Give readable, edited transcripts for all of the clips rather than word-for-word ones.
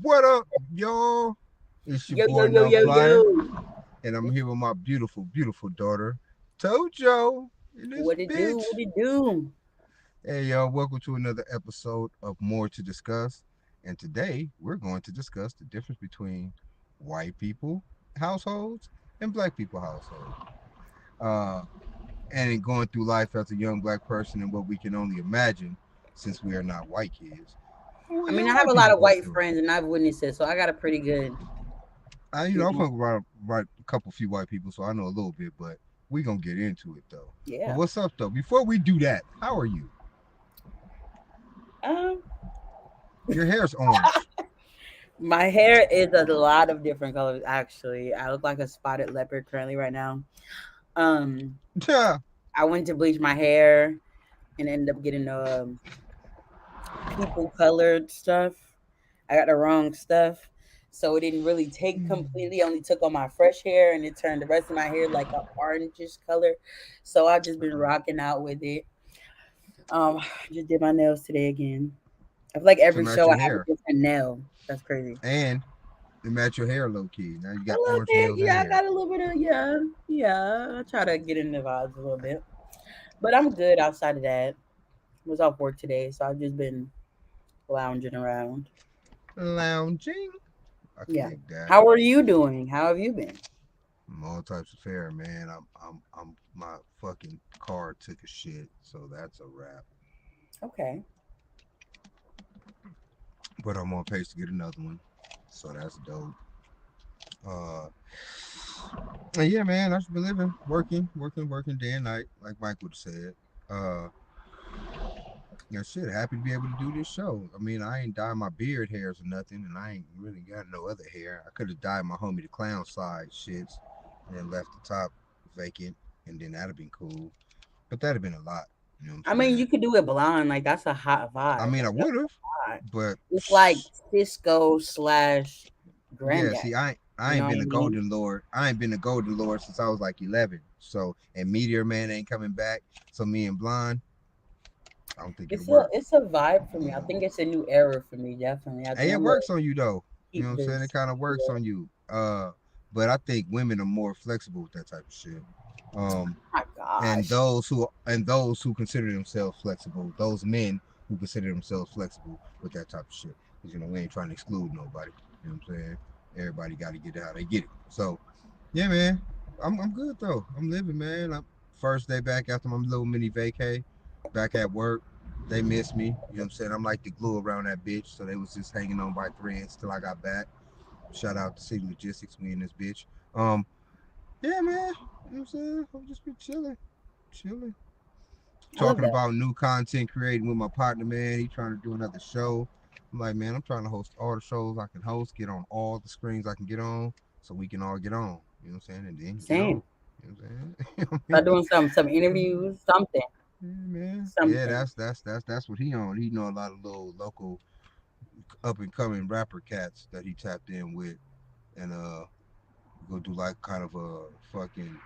What up, y'all? It's your Yo, yo, boy yo, yo, NunFlyyer, yo. and I'm here with my beautiful, beautiful daughter, Tojo, and this What it do? bitch. What it do? Hey, y'all, welcome to another episode of More to Discuss. And today we're going to discuss the difference between white people households and black people households. Uh, and in going through life as a young black person and what we can only imagine since we are not white kids. What I mean, I young have white a lot people of go white through. friends and I've witnessed it, so I got a pretty good, I'm you know, talking about right a couple few white people, so I know a little bit, but we gonna get into it though. But yeah. what's up though? Before we do that, how are you? Um, Your hair's orange. my hair is a lot of different colors. Actually, I look like a spotted leopard currently right now. Um, Yeah. I went to bleach my hair and ended up getting people colored stuff. I got the wrong stuff. So it didn't really take completely, only took on my fresh hair and it turned the rest of my hair like a orangish color. So I've just been rocking out with it. Um, just did my nails today again. I feel like To every match show I your have a hair, different nail. That's crazy. and to match your hair, low key. Now you A got little orange bit, nails and yeah. I hair. got a little bit of yeah. I try to get in the vibes a little bit, but I'm good outside of that. Was off work today, so I've just been lounging around. Lounging. I can Yeah. dig that. How are you doing? How have you been? All types of fair, man. I'm. My fucking car took a shit, so that's a wrap. Okay. But I'm on pace to get another one, so that's dope. Uh, and yeah, man, I've been living, working day and night, like Mike would have said. Uh, yeah, shit, happy to be able to do this show. I mean, I ain't dyed my beard hairs or nothing, and I ain't really got no other hair. I could have dyed my homie the clown side shits, and then left the top vacant, and then that'd have been cool. But that'd have been a lot. You know what I I'm mean, saying? you could do it blonde. Like that's a hot I vibe. mean, I Like that's would have, hot. but It's like Cisco slash yeah, granddad. see, I You know ain't what been I a mean? golden lord. I ain't been a golden lord since I was like 11. So, and Meteor Man ain't coming back. So me and Blonde, I don't think it'll work. It's a vibe for me. I think it's a new era for me. Definitely. I Hey, think it I'm gonna works on you though. You know keep what I'm saying? It this. kind of works Yeah. on you. But I think women are more flexible with that type of shit. Um, My gosh. and those who consider themselves flexible, those men who consider themselves flexible with that type of shit. Because you know we ain't trying to exclude nobody. You know what I'm saying? Everybody got to get it how they get it. So yeah, man, I'm good though. I'm living, man. I'm first day back after my little mini vacay, back at work. They miss me. You know what I'm saying? I'm like the glue around that bitch. So they was just hanging on by threads till I got back. Shout out to City Logistics, me and this bitch. Um, yeah, man. You know what I'm saying? I'm just been chilling. I love Talking that. about new content creating with my partner, man. He trying to do another show. I'm like, man, I'm trying to host all the shows I can host, get on all the screens I can get on, so we can all get on. You know what I'm saying? And then get Same. on. You know what I'm saying? You know what I Start mean? doing some interviews, something. Yeah, man. Yeah, Something. that's what he on. He know a lot of little local up and coming rapper cats that he tapped in with, and go do like kind of a fucking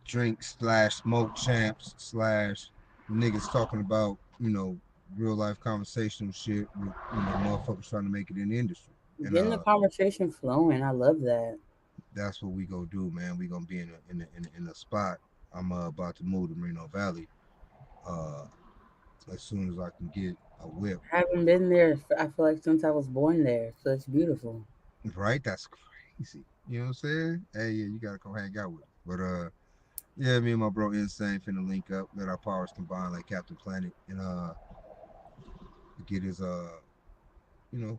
drink slash smoke champs slash niggas talking about real life conversational shit with motherfuckers trying to make it in the industry, and Getting the conversation flowing. I love that. that's what we go do, man. We gonna be in a spot. I'm about to move to Reno Valley uh as soon as I can get a whip. I haven't been there. I feel like since I was born there, so it's beautiful. Right, that's crazy. You know what I'm saying? Hey, yeah, you gotta come hang out with me. But yeah, me and my bro Insane finna link up, let our powers combine like Captain Planet, and get his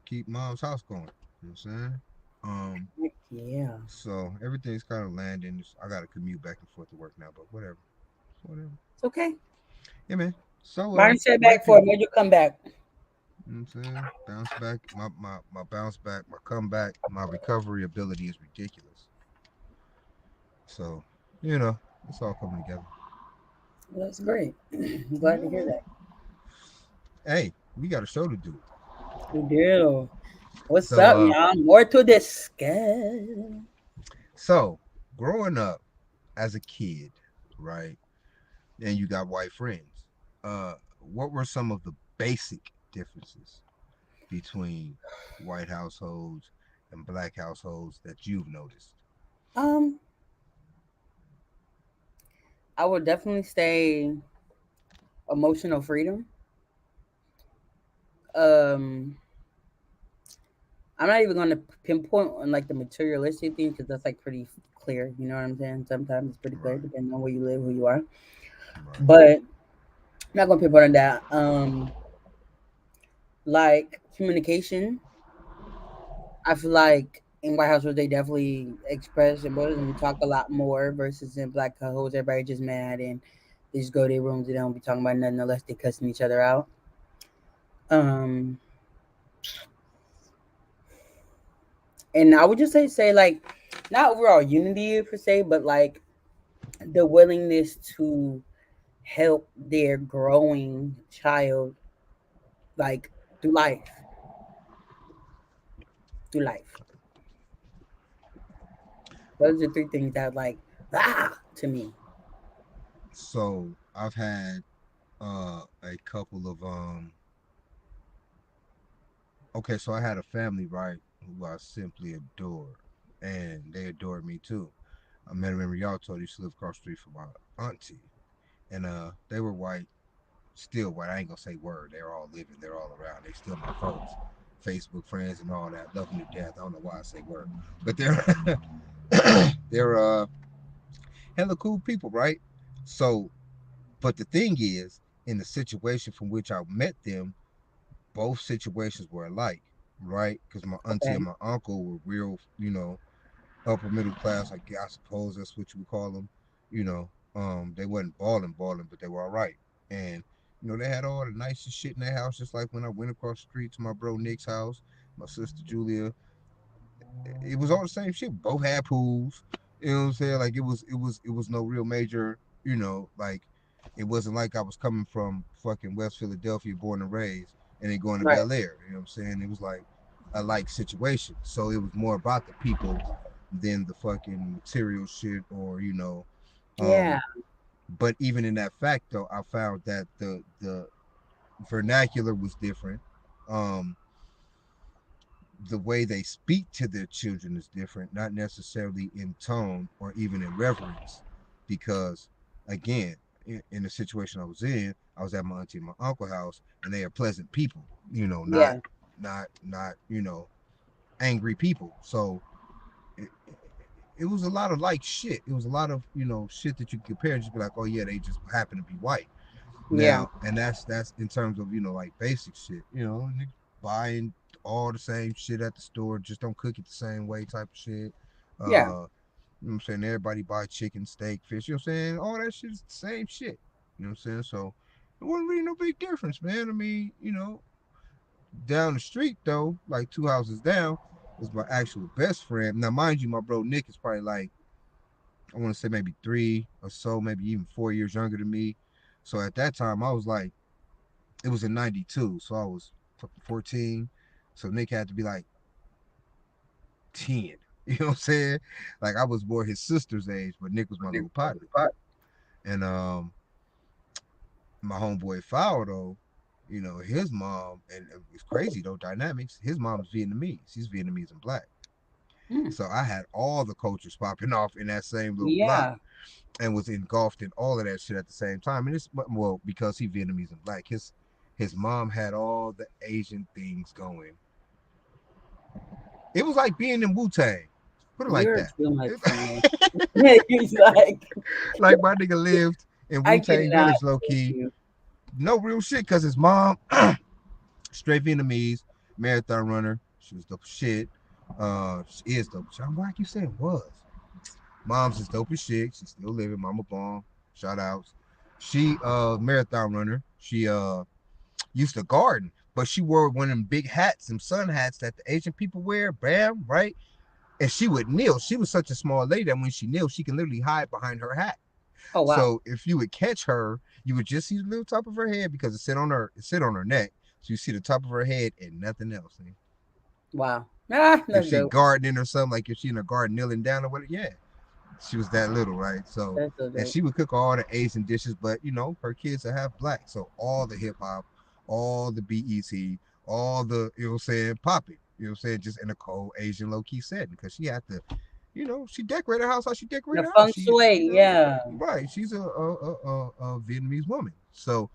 keep mom's house going. You know what I'm saying? Um, Heck yeah. so everything's kind of landing. I got to commute back and forth to work now, but whatever, whatever. It's okay. Yeah, man. So Mine white setback for a people. major comeback. You know what I'm saying? Bounce back. My bounce back, my comeback, my recovery ability is ridiculous. So, you know, it's all coming together. That's great. I'm glad to Yeah, hear man. that. Hey, we got a show to do. We do. What's So up, y'all? More to discuss. so growing up as a kid, right? And you got white friends. What were some of the basic differences between white households and black households that you've noticed? Um, I would definitely say emotional freedom. Um, I'm not even going to pinpoint on like the materialistic things because that's like pretty clear. You know what I'm saying? Sometimes it's pretty clear Right, depending on where you live, who you are. right. But I'm not going to pinpoint on that. Like communication, I feel like in white households they definitely express emotions and talk a lot more versus in black households everybody just mad and they just go to their rooms and they don't be talking about nothing unless they cussing each other out. Um, and I would just say like not overall unity per se, but like the willingness to help their growing child like through life, through life. Those are three things that like to me. So I've had a couple of okay, so I had a family, right, who I simply adored. And they adored me too. I met them in Rialto. They used to live across the street from my auntie. And they were white, still white. I ain't gonna say word. They're all living, they're all around. They still my folks. Facebook friends and all that. Love them to death. I don't know why I say word. But they're they're hella cool people, right? So but the thing is, in the situation from which I met them, both situations were alike, right? Because my auntie Okay. and my uncle were real, upper middle class. I suppose that's what you would call them. They wasn't balling, but they were all right. And they had all the nicest shit in their house. Just like when I went across the street to my bro Nick's house, my sister Julia, it was all the same shit. Both had pools. You know what I'm saying? Like it was no real major. Like it wasn't like I was coming from fucking West Philadelphia, born and raised, and then going to Right. Bel Air. You know what I'm saying? It was like a like situation. So it was more about the people than the fucking material shit or Yeah. um. But even in that fact, though, I found that the vernacular was different. Um, the way they speak to their children is different, not necessarily in tone or even in reverence. Because, again, in the situation I was at my auntie and my uncle house, and they are pleasant people. Not Yeah. not angry people. So it, it was a lot of like shit. It was a lot of shit that you could compare and just be like, oh yeah, they just happen to be white. Yeah. Now, and that's in terms of like basic shit. Buying all the same shit at the store, just don't cook it the same way type of shit. Yeah. You know what I'm saying? Everybody buy chicken, steak, fish. You know what I'm saying? All that shit is the same shit. You know what I'm saying? So it wasn't really no big difference, man. I mean, down the street though, like two houses down, was my actual best friend. Now, mind you, my bro Nick is probably like I want to say maybe 3 or so, maybe even 4 years younger than me. So at that time, I was like it was in '92, so I was 14. So Nick had to be like 10. You know what I'm saying? Like I was more his sister's age, but Nick was my little partner. And my homeboy Fowl though, his mom, and it's crazy though, dynamics. His mom's Vietnamese. He's Vietnamese and black. Mm. So I had all the cultures popping off in that same little block Yeah. and was engulfed in all of that shit at the same time. And it's well because he Vietnamese and black. His mom had all the Asian things going. It was like being in Wu Tang. Put it like You're that. too much for me. He's like, Like my nigga lived in I Wu Tang cannot Village low with key. you. No real shit because his mom, straight Vietnamese, marathon runner. She was dope as shit. She is dope. Why you saying was? Mom's is dope as shit. She's still living. Mama Bomb. Shout outs. She marathon runner. She used to garden, but she wore one of them big hats, some sun hats that the Asian people wear, bam, right? And she would kneel. She was such a small lady that when she kneeled, she can literally hide behind her hat. Oh wow. So if you would catch her, you would just see the little top of her head because it sit on her neck. So you see the top of her head and nothing else. Man. Wow. Ah, If that's she dope. gardening or something, like if she in a garden kneeling down or whatever, yeah, she was that little, right? So, That's so and dope. she would cook all the Asian dishes, but her kids are half black, so all the hip hop, all the BET, all the popping, just in a cold Asian low key setting, because she had to, she decorated her house how she The decorated her house. feng She, shui, yeah. right, she's a Vietnamese woman, so.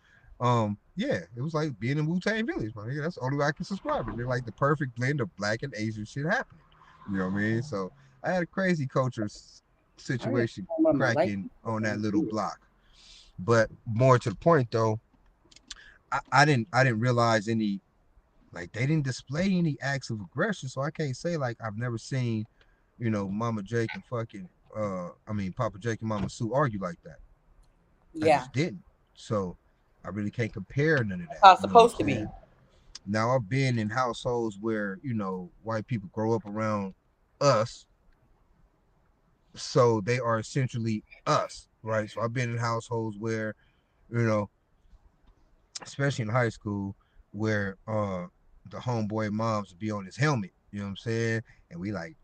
Yeah, it was like being in Wu Tang Village, man. That's the only way I can subscribe it. They're like the perfect blend of black and Asian shit happening. You know what I mean? So I had a crazy culture I gotta situation talk about my life. cracking on that little block. But more to the point though, I didn't realize any, like, they didn't display any acts of aggression. So I can't say like I've never seen, Mama Jake and fucking Papa Jake and Mama Sue argue like that. I Yeah. just didn't. So I really can't compare none of that. How it's You know what I'm supposed to be. saying? Now I've been in households where, white people grow up around us, so they are essentially us, right? So I've been in households where, you know, especially in high school, where the homeboy moms would be on his helmet, you know what I'm saying? And we like,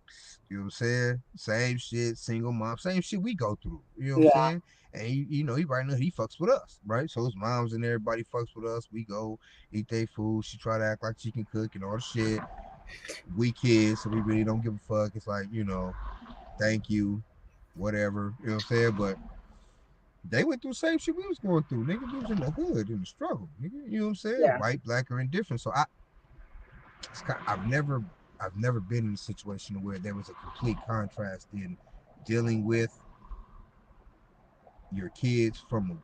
you know what I'm saying? Same shit, single mom, same shit we go through, you know what I'm Yeah. saying? And he right now he fucks with us, right? So his moms and everybody fucks with us. We go eat their food. She try to act like she can cook and all the shit. We kids, so we really don't give a fuck. It's like, thank you, whatever, you know what I'm saying? But they went through the same shit we was going through, nigga. We was in the hood, in the struggle, nigga. You know what I'm saying? Yeah. White, black, or indifferent. So I've never been in a situation where there was a complete contrast in dealing with your kids from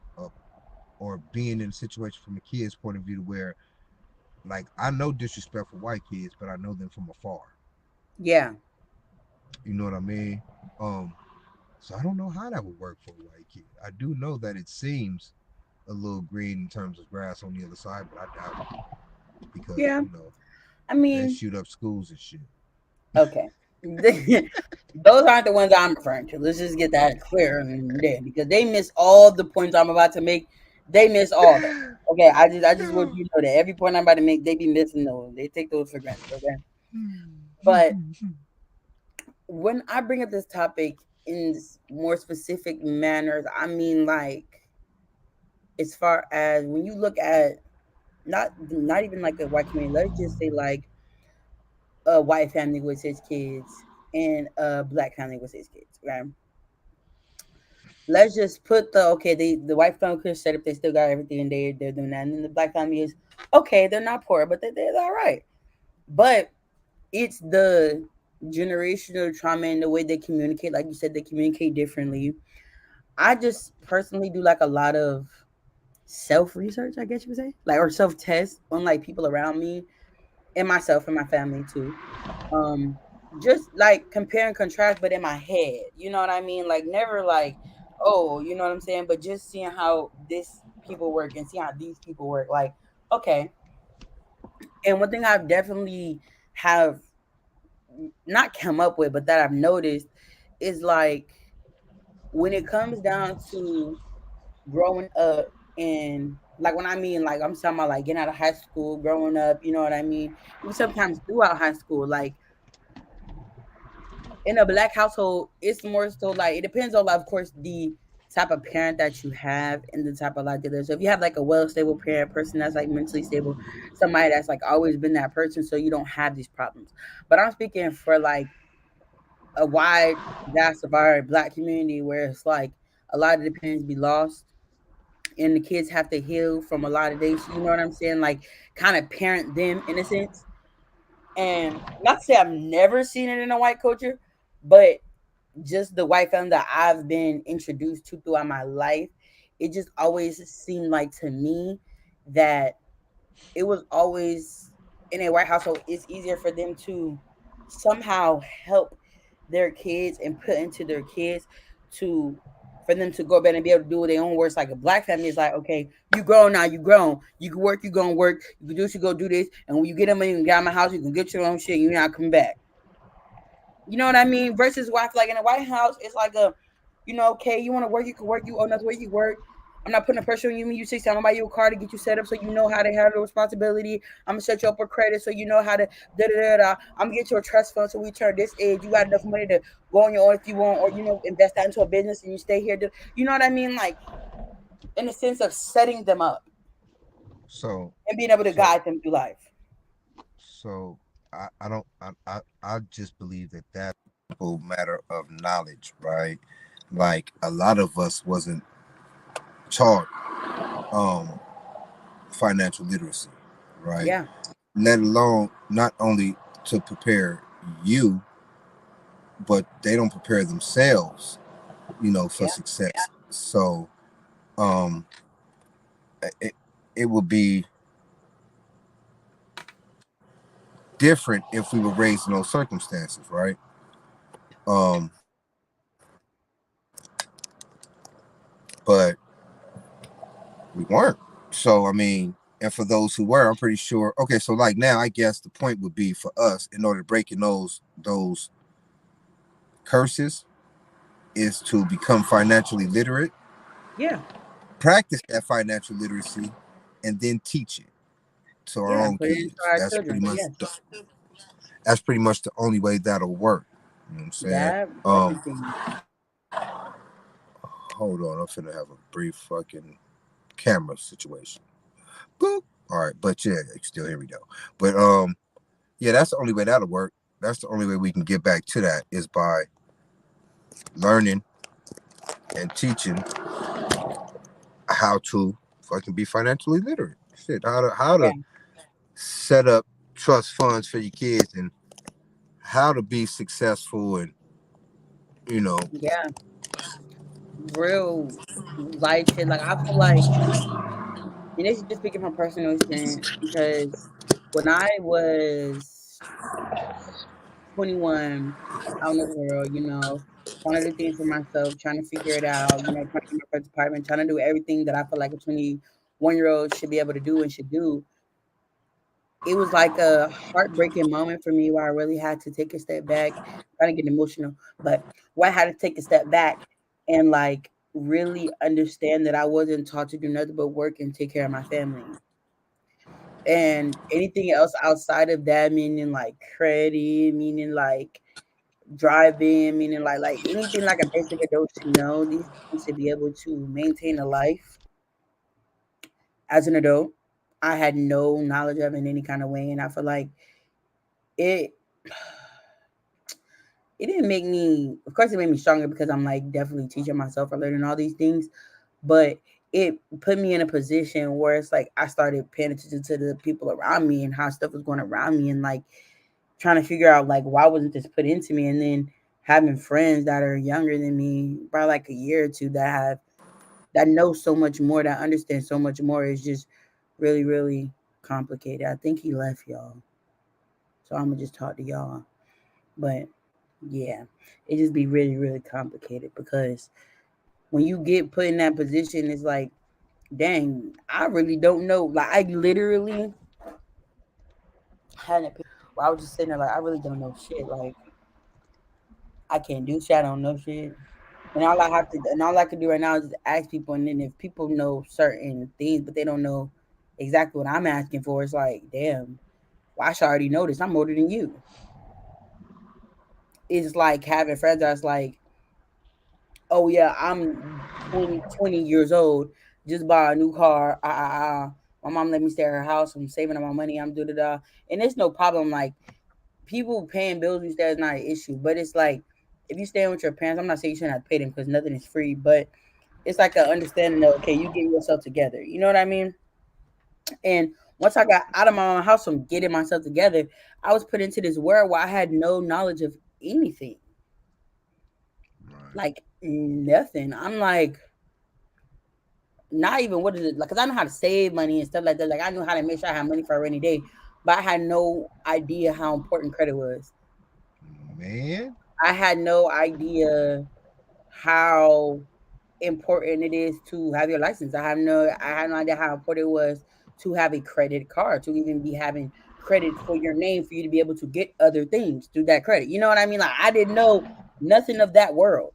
or being in a situation from a kid's point of view, where, like, I know disrespectful white kids, but I know them from afar. Yeah. You know what I mean? Um, so I don't know how that would work for a white kid. I do know that it seems a little green in terms of grass on the other side, but I doubt it because Yeah. I they mean, shoot up schools and shit. okay. Those aren't the ones I'm referring to. Let's just get that clear and there because they miss all the points I'm about to make. They miss all that. Okay, I just want you to know that every point I'm about to make, they be missing those. They take those for granted. Okay, but when I bring up this topic in more specific manners, I mean like as far as when you look at not even like a white community. Let's just say like a white family with his kids and a black family with his kids. Right? Let's just put the white family could set up they still got everything and they're doing that, and then the black family is okay. They're not poor, but they're all right. But it's the generational trauma and the way they communicate. Like you said, they communicate differently. I just personally do like a lot of self research, I guess you would say, like or self test on like people around me and myself and my family too. Um, just like compare and contrast, but in my head, you know what I mean? Like never like, oh, you know what I'm saying? But just seeing how this people work and seeing how these people work. Like, okay. And one thing I've definitely have not come up with, but that I've noticed is like when it comes down to growing up and like when I mean like I'm talking about like getting out of high school, growing up, you know what I mean? Even sometimes throughout high school, like in a black household, it's more so like it depends on, like, of course, the type of parent that you have and the type of life they live. So if you have like a well stable parent, person that's like mentally stable, somebody that's like always been that person, so you don't have these problems. But I'm speaking for like a wide vast of our black community where it's like a lot of the parents be lost and the kids have to heal from a lot of days. You know what I'm saying? Like kind of parent them in a sense. And not to say I've never seen it in a white culture, but just the white family that I've been introduced to throughout my life, it just always seemed like to me that it was always in a white household, it's easier for them to somehow help their kids and put into their kids to for them to go back and be able to do their own work. Like a black family is like, okay, you grown now, you grown. You can work, you gonna work. You can do this, you go do this. And when you get them money, you can get out of my house, you can get your own shit, you're not coming back. You know what I mean? Versus wife, like in the White House, it's like a, okay, you want to work, you can work. You own enough where you work. I'm not putting the pressure on you. When you 60, I'm gonna buy you a car to get you set up so you know how to handle the responsibility. I'm gonna set you up with credit so you know how to da da da da. I'm gonna get you a trust fund so we turn this age. You got enough money to go on your own if you want, or invest that into a business and you stay here. You know what I mean? Like in the sense of setting them up So, and being able to so, guide them through life. so I don't, I just believe that that's a simple matter of knowledge, right? Like a lot of us wasn't taught um financial literacy, right? Yeah, Let alone not only to prepare you, but they don't prepare themselves, for yeah, success. So, um, it, it would be different if we were raised in those circumstances, right? Um, but we weren't. So, I mean, and for those who were, I'm pretty sure. Okay, so like now, I guess the point would be for us, in order to break in those curses, is to become financially literate, yeah, practice that financial literacy, and then teach it to our yeah. own Put it into kids. our That's pretty children. much Yes, the only way that'll work. You know what I'm saying? that everything. Hold on, I'm finna have a brief fucking camera situation. Boop. All right, but yeah, you still hear me though. But yeah, that's the only way that'll work. That's the only way we can get back to that is by learning and teaching how to fucking be financially literate. Shit, how to Yeah, set up trust funds for your kids and how to be successful and you know yeah. Real life shit. Like I feel like, and this is just speaking from personal experience because when I was 21, out in the world, trying to do things for myself, trying to figure it out, trying to get my first apartment, trying to do everything that I feel like a 21-year-old should be able to do and should do. It was like a heartbreaking moment for me where I really had to take a step back, trying to get emotional, but where I had to take a step back and like really understand that I wasn't taught to do nothing but work and take care of my family. And anything else outside of that, meaning like credit, meaning like driving, meaning like anything like a basic adult should know these things to be able to maintain a life as an adult. I had no knowledge of in any kind of way, and I feel like it it didn't make me. Of course, it made me stronger because I'm like definitely teaching myself or learning all these things, but it put me in a position where it's like I started paying attention to the people around me and how stuff was going around me, and like trying to figure out like why wasn't this put into me, and then having friends that are younger than me by like a year or two that know so much more, that understand so much more, is just really really complicated. I think he left y'all, so I'm gonna just talk to y'all. But yeah, it just be really really complicated because when you get put in that position, it's like, dang, I really don't know. Like I literally had a period where I was just sitting there like I really don't know shit. Like I can't do shit. I don't know shit. And all I can do right now is just ask people. And then if people know certain things, but they don't know exactly what I'm asking for, it's like, damn, well, I should already know this. I'm older than you. It's like having friends that's like, oh yeah, I'm 20 years old, just bought a new car. My mom let me stay at her house. I'm saving up my money. I'm da da da. And it's no problem. Like people paying bills and stuff is not an issue. But it's like if you stay with your parents, I'm not saying you shouldn't have to pay them because nothing is free. But it's like an understanding of, okay, you get yourself together. You know what I mean? And once I got out of my own house from getting myself together, I was put into this world where I had no knowledge of anything, right. like nothing. I'm like, not even what is it like? Cause I know how to save money and stuff like that. Like I knew how to make sure I had money for a rainy day, but I had no idea how important credit was. Man, I had no idea how important it is to have your license. I had no idea how important it was to have a credit card, to even be having credit for your name for you to be able to get other things through that credit. You know what I mean? Like I didn't know nothing of that world.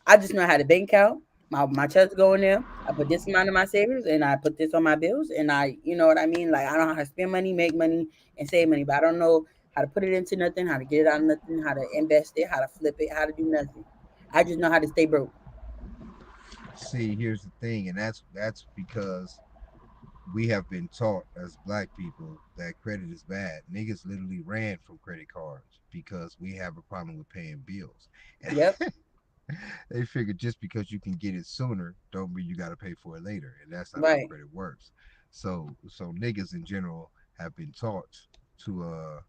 I just know how to bank account. My checks go in there. I put this amount of my savings and I put this on my bills and you know what I mean? Like I don't know how to spend money, make money, and save money, but I don't know how to put it into nothing, how to get it out of nothing, how to invest it, how to flip it, how to do nothing. I just know how to stay broke. See, here's the thing, and that's because we have been taught as black people that credit is bad. Niggas literally ran from credit cards because we have a problem with paying bills. Yep. They figure just because you can get it sooner don't mean you got to pay for it later, and that's not how Right. credit works. So niggas in general have been taught to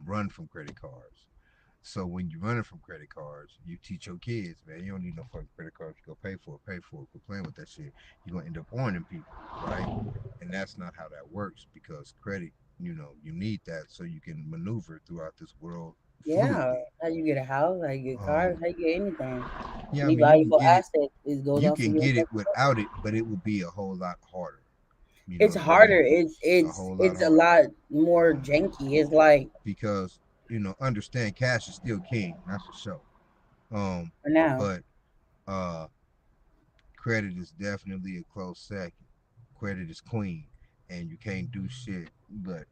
run from credit cards. So when you're running from credit cards, you teach your kids, man, you don't need no fucking credit cards. You go pay for it, quit playing with that shit. You're gonna end up owning people, right? And that's not how that works because credit, you need that so you can maneuver throughout this world Yeah. fluidly. How you get a house, how you get cars, Um, how you get anything. yeah, I Any mean you can valuable get it, asset is goes you off of can your get it investment. without it, but it would be a whole lot harder. It's The way harder. you, It's a it's whole lot it's a harder lot more janky. It's like because understand cash is still king, that's for sure. Um, for now. but uh credit is definitely a close second. Credit is queen, and you can't do shit. But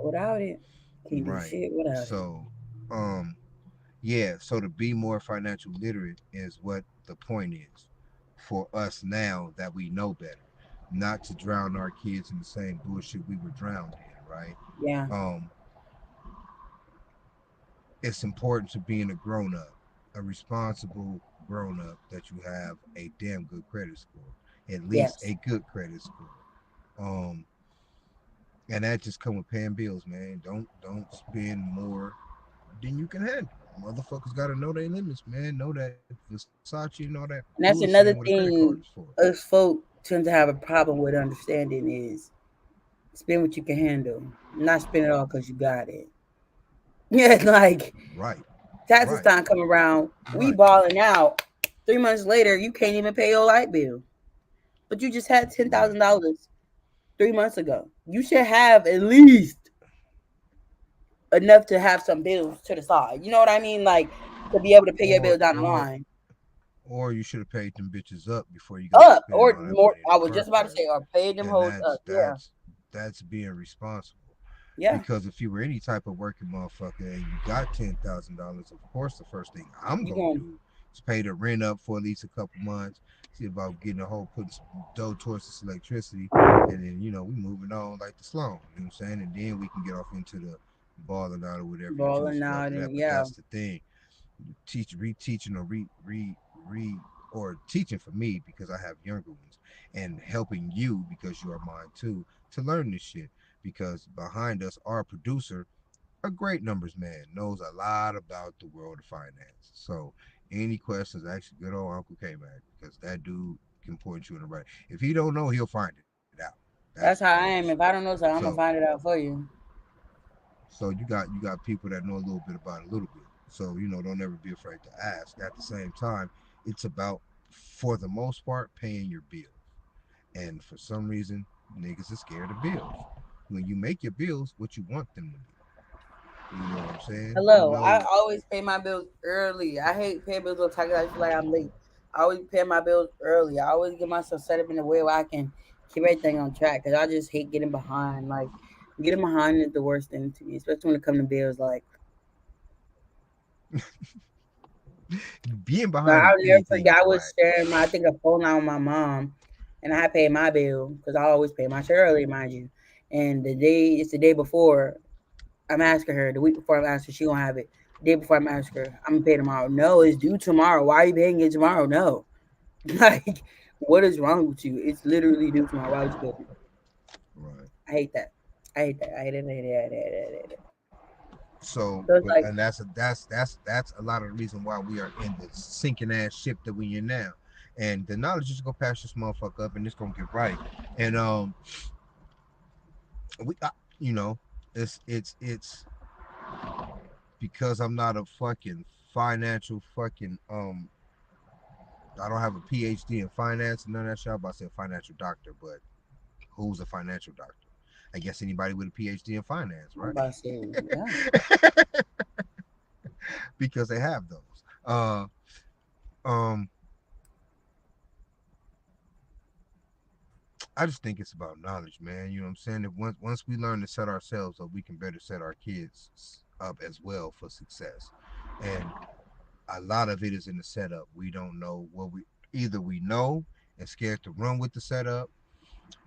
Without it, can't do right. shit without it. So, um, yeah. So to be more financial literate is what the point is for us now that we know better. Not to drown our kids in the same bullshit we were drowned in, right? Yeah. Um, it's important to being a grown up, a responsible grown up, that you have a damn good credit score, at least Yes. a good credit score. Um, and that just come with paying bills, man. Don't spend more than you can handle. Motherfuckers got to know their limits, man. Know that Versace and all that And bullshit that's ain't what a another credit card is thing for. us folk tend to have a problem with understanding is spend what you can handle, not spend it all because you got it. Yeah, like Right, taxes right, time come around, we right, balling out. 3 months later, you can't even pay your light bill, but you just had ten right. thousand dollars 3 months ago. You should have at least enough to have some bills to the side. You know what I mean? Like to be able to pay your Or bills down the or line. or you should have paid them bitches up before you got to Up spending or all that more. money in I the was just first about to place. say, or pay them And hoes up. Yeah, that's being responsible. yeah. Because if you were any type of working motherfucker and you got $10,000, of course the first thing I'm You gonna going do is pay the rent up for at least a couple months, see about getting a whole putting some dough towards this electricity, and then we moving on like the Sloan. You know what I'm saying? And then we can get off into the balling out or whatever you choose balling to do out after that. and But yeah, that's the thing, reteaching or re or teaching for me because I have younger ones, and helping you because you are mine too to learn this shit. Because behind us, our producer, a great numbers man, knows a lot about the world of finance. So any questions, actually, good old Uncle K Mac, because that dude can point you in the right. If he don't know, he'll find it out. That's that's how for I sure. am. If I don't know something, I'm So gonna find it out for you. so you got people that know a little bit about a little bit. So don't ever be afraid to ask. At the same time, it's about, for the most part, paying your bills. And for some reason, niggas are scared of bills. When you make your bills, what you want them to be. You know what I'm saying? Hello, I always pay my bills early. I hate paying bills on time 'cause I feel like I'm late. I always pay my bills early. I always get myself set up in a way where I can keep everything on track because I just hate getting behind. Like getting behind is the worst thing to me, especially when it comes to bills. being Like behind on I'll never anything forget. is I was whack. sharing my, I think, a phone line with my mom, and I paid my bill because I always pay my shit early, mind you. And it's the day before. I'm asking her the week before. I'm asking her, she gonna have it. The day before I'm asking her, I'm gonna pay tomorrow. No, it's due tomorrow. Why are you paying it tomorrow? No, like what is wrong with you? It's literally due tomorrow. Why would you pay it? Right. I hate that. I hate that. I hate it. I hate it. I hate it. I hate it. I hate it. So, So it's but like, and that's a lot of the reason why we are in the sinking ass ship that we in now. And the knowledge is gonna pass this motherfucker up, and it's gonna get right. And we, you know, it's because I'm not a fucking financial fucking I don't have a PhD in finance and none of that shit. I'm about to say a financial doctor, but who's a financial doctor? I guess anybody with a PhD in finance, I'm right? about to say, yeah. Because they have those. Um, I just think it's about knowledge, man. You know what I'm saying? If once we learn to set ourselves up, we can better set our kids up as well for success. And a lot of it is in the setup. We don't know what we either we know and scared to run with the setup,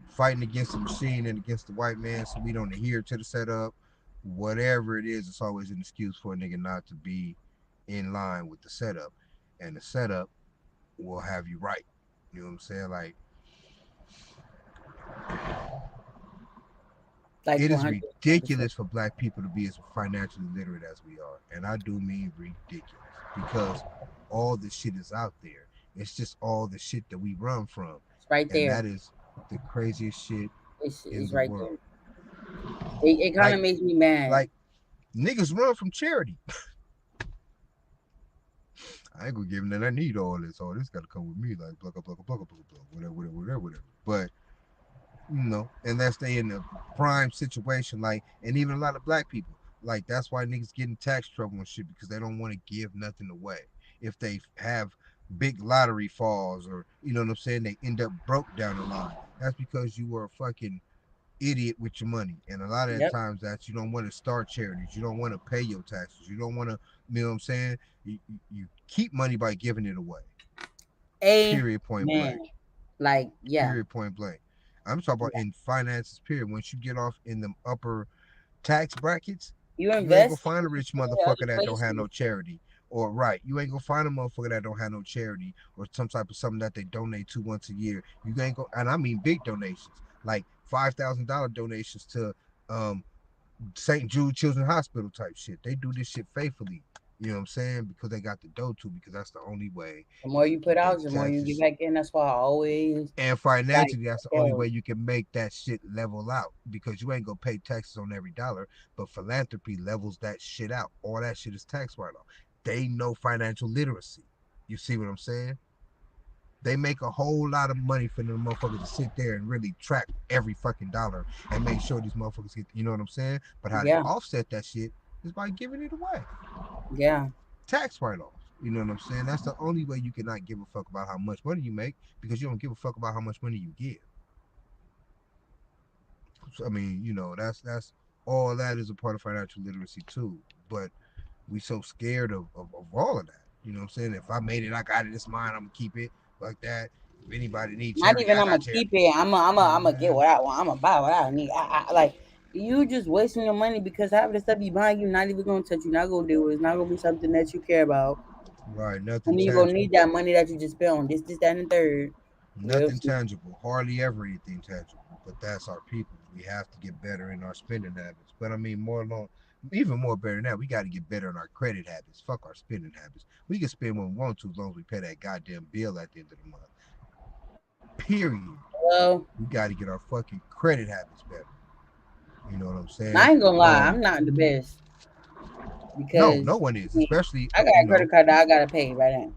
fighting against the machine and against the white man, so we don't adhere to the setup. Whatever it is, it's always an excuse for a nigga not to be in line with the setup, and the setup will have you right. You know what I'm saying? Like Like it is 100%. ridiculous for black people to be as financially literate as we are, and I do mean ridiculous because all the shit is out there. It's just all the shit that we run from, It's right and there. that is the craziest shit in It's the right there. world. It kind Like of makes me mad. like niggas run from charity. I ain't gonna give them that. I need all this. All this gotta come with me. Like blah blah blah blah blah blah blah. Whatever. But and that's they in the prime situation. Like, and even a lot of black people. Like that's why niggas get in tax trouble and shit because they don't want to give nothing away. If they have big lottery falls or you know what I'm saying, they end up broke down the line. That's because you were a fucking idiot with your money. And a lot of the Yep. times that you don't want to start charities, you don't want to pay your taxes, you don't want to, you know what I'm saying? You keep money by giving it away. Period. Point Man. blank. Like, yeah. Period. Point blank. I'm talking about Yeah. in finances. Period. Once you get off in the upper tax brackets, You you ain't gonna invest find a and you rich put it motherfucker other that don't have places. no charity. Or right, you ain't gonna find a motherfucker that don't have no charity or some type of something that they donate to once a year. You ain't go, and I mean big donations, like $5,000 donations to um St. Jude Children's Hospital type shit. They do this shit faithfully. You know what I'm saying? Because they got the dough to. Because that's the only way The more you you can put keep their out, the more you get taxes. back in. That's why I always And like, financially, that's the only way yo, you can make that shit level out. Because you ain't gonna pay taxes on every dollar. But philanthropy levels that shit out. All that shit is tax write off. They know financial literacy. You see what I'm saying? They make a whole lot of money for them motherfuckers to sit there and really track every fucking dollar and make sure these motherfuckers get, you know what I'm saying? But how they yeah, offset that shit is by giving it away. yeah. Tax write offs. You know what I'm saying? That's the only way you cannot give a fuck about how much money you make because you don't give a fuck about how much money you give. So, I mean, that's all that is a part of financial literacy too. But we so scared of all of that. You know what I'm saying? If I made it, I got it. It's mine. I'm gonna keep it like that. If anybody need Not charity, even I I'm got gonna charity. keep it. I'm gonna get Man, what I want. I'm gonna buy what I need. I like you just wasting your money because half of the stuff you buying, you not even gonna touch. You're not gonna do it. It's not gonna be something that you care about. right? Nothing And then you're gonna tangible. need that money that you just spent on this, that, and the third. Real Nothing soon. tangible. Hardly ever anything tangible. But that's our people. We have to get better in our spending habits. But I mean, more along, even more better than that, we got to get better in our credit habits. Fuck our spending habits. We can spend when we want to as long as we pay that goddamn bill at the end of the month. Period. Well, We got to get our fucking credit habits better. You know what I'm saying? I ain't gonna lie, I'm not the best No, no because one I is. mean, Especially, I got a credit card that I gotta pay right now.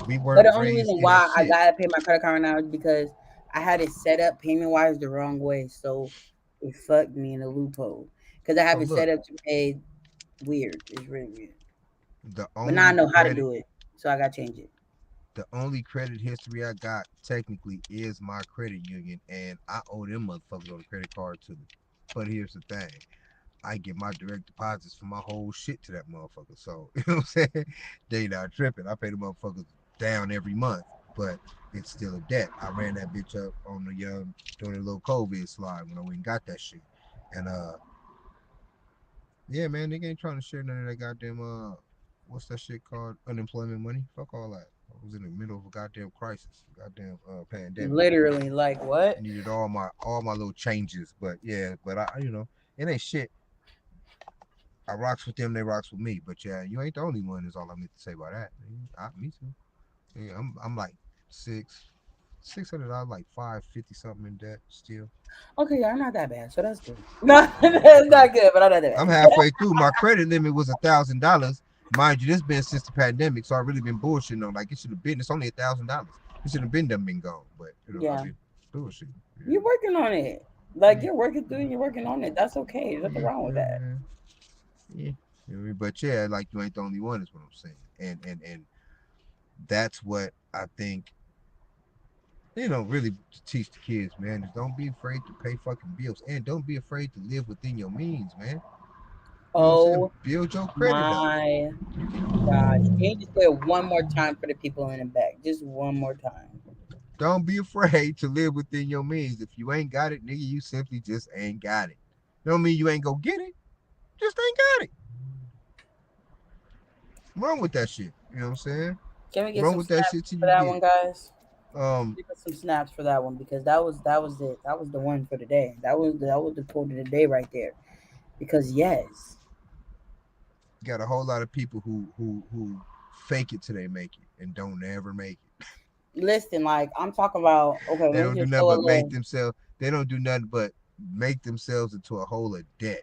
we But weren't the only raised reason in why I shit. gotta pay my credit card right now is because I had it set up payment wise the wrong way, so it fucked me in a loophole. Because I have So it set look, up to pay weird. It's really weird. the But now I only know how to credit do it, so I gotta change it. the only credit history I got technically is my credit union, and I owe them motherfuckers on the credit card too. But here's the thing: I get my direct deposits for my whole shit to that motherfucker. So you know what I'm saying? They not tripping. I pay the motherfuckers down every month, but it's still a debt. I ran that bitch up on the during the little COVID slide when I went and got that shit, and yeah, man, nigga ain't trying to share none of that goddamn what's that shit called? Unemployment money. Fuck all that. I was in the middle of a goddamn crisis, goddamn pandemic. Literally, like what? Needed all my little changes, but yeah, but I it ain't shit. I rocks with them, they rocks with me. But yeah, you ain't the only one. Is all I meant to say about that. Me too. Yeah, I'm like $600, like 550 something in debt still. Okay, yeah, I'm not that bad, so that's good. No, Yeah, I'm it's pretty. not good, but I'm not I'm that halfway through. My credit limit was $1,000. mind you, this been since the pandemic, so I really been bullshitting on. Like it should have been. It's only $1,000. It should have been done, been gone. But I've Yeah, been bullshitting. you're Yeah, working on it. Like yeah, you're working through it, you're working on it. That's okay. There's nothing yeah, wrong with yeah, that. man. Yeah. But yeah, like you ain't the only one. Is what I'm saying. And that's what I think. Really to teach the kids, man, is don't be afraid to pay fucking bills, and don't be afraid to live within your means, man. You know what I'm saying? Oh Build your credit up. my gosh. Can you just play it one more time for the people in the back? Just one more time. Don't be afraid to live within your means. If you ain't got it, nigga, you simply just ain't got it. Don't mean you ain't gonna get it. Just ain't got it. Run with that shit. You know what I'm saying? Can we get Run some with that snaps shit till for you that get one, it. guys? Um, Give us some snaps for that one because that was it. That was the one for the day. That was the quote of the day right there. Because yes, got a whole lot of people who fake it till they make it and don't ever make it. listen, like I'm talking about. Okay, They let me don't do just nothing throw a but make little, themselves. They don't do nothing but make themselves into a hole of debt.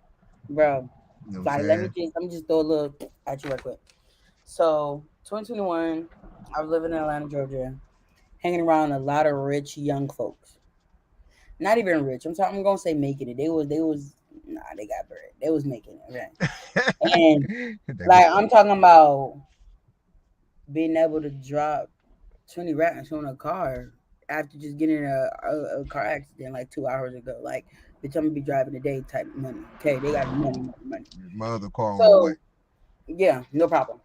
bro. You know what I'm Like let me saying? just throw a little at you real quick. So 2021, I was living in Atlanta, Georgia, hanging around a lot of rich young folks. Not even rich. I'm gonna say making it. They was nah, they got bread. They was making it, right? And They was like broke. I'm talking about being able to drop 20 racks on a car after just getting in a car accident like 2 hours ago. Like, bitch, I'm gonna be driving today type money. Okay, they got money, money, money. My other car on the way. So yeah, no problem.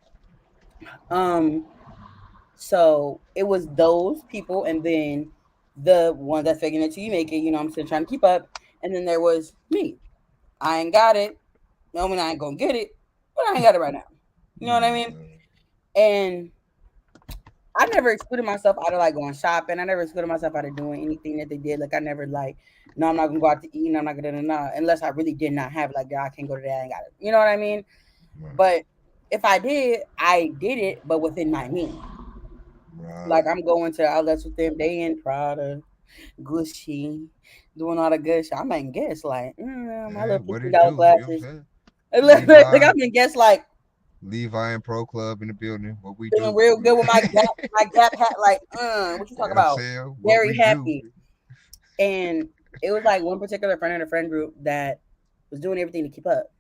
Um, so it was those people, and then the one that's faking it till you make it. You know, I'm still trying to keep up. And then there was me. I ain't got it. No, I mean I ain't gonna get it, but I ain't got it right now. You know what I mean? And I never excluded myself out of like going shopping. I never excluded myself out of doing anything that they did. Like I never like, no, I'm not gonna go out to eat. No, I'm not gonna unless I really did not have it. Like, yeah, I can't go to that. I ain't got it. You know what I mean? Right, But if I did, I did it, but within my means. right. Like I'm going to outlets with them. They in Prada, Gucci, doing all the good shit. I'm in guess like my Hey, little what $15 it do? You know what I'm glasses. saying? Like Levi, I'm in guess like Levi and Pro Club in the building. What we feeling do? real You good with know, my gap hat. Like what you you know talking what I'm about? saying? What Very we do? happy. And it was like one particular friend in the friend group that was doing everything to keep up.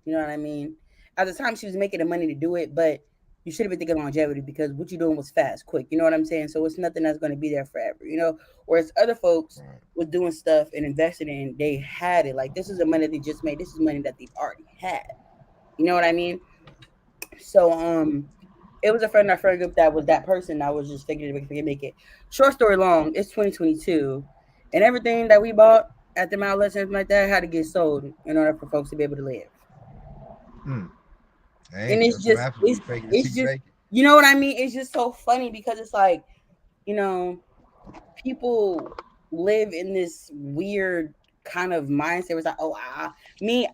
You know what I mean? At the time, she was making the money to do it, but you should have been thinking longevity because what you're doing was fast, quick. You know what I'm saying? So it's nothing that's going to be there forever. You know, whereas other folks Right, was doing stuff and investing in, they had it. Like this is the money they just made. This is money that they've already had. You know what I mean? So it was a friend in our friend group that was that person that was just figuring to make it. Short story long, it's 2022, and everything that we bought at the outlets and everything like that had to get sold in order for folks to be able to live. hmm. Hey, And it's that's what just happens when you fake it until it's you just make it. you know what I mean? It's just so funny because it's like, you know, people live in this weird kind of mindset where it's like, oh,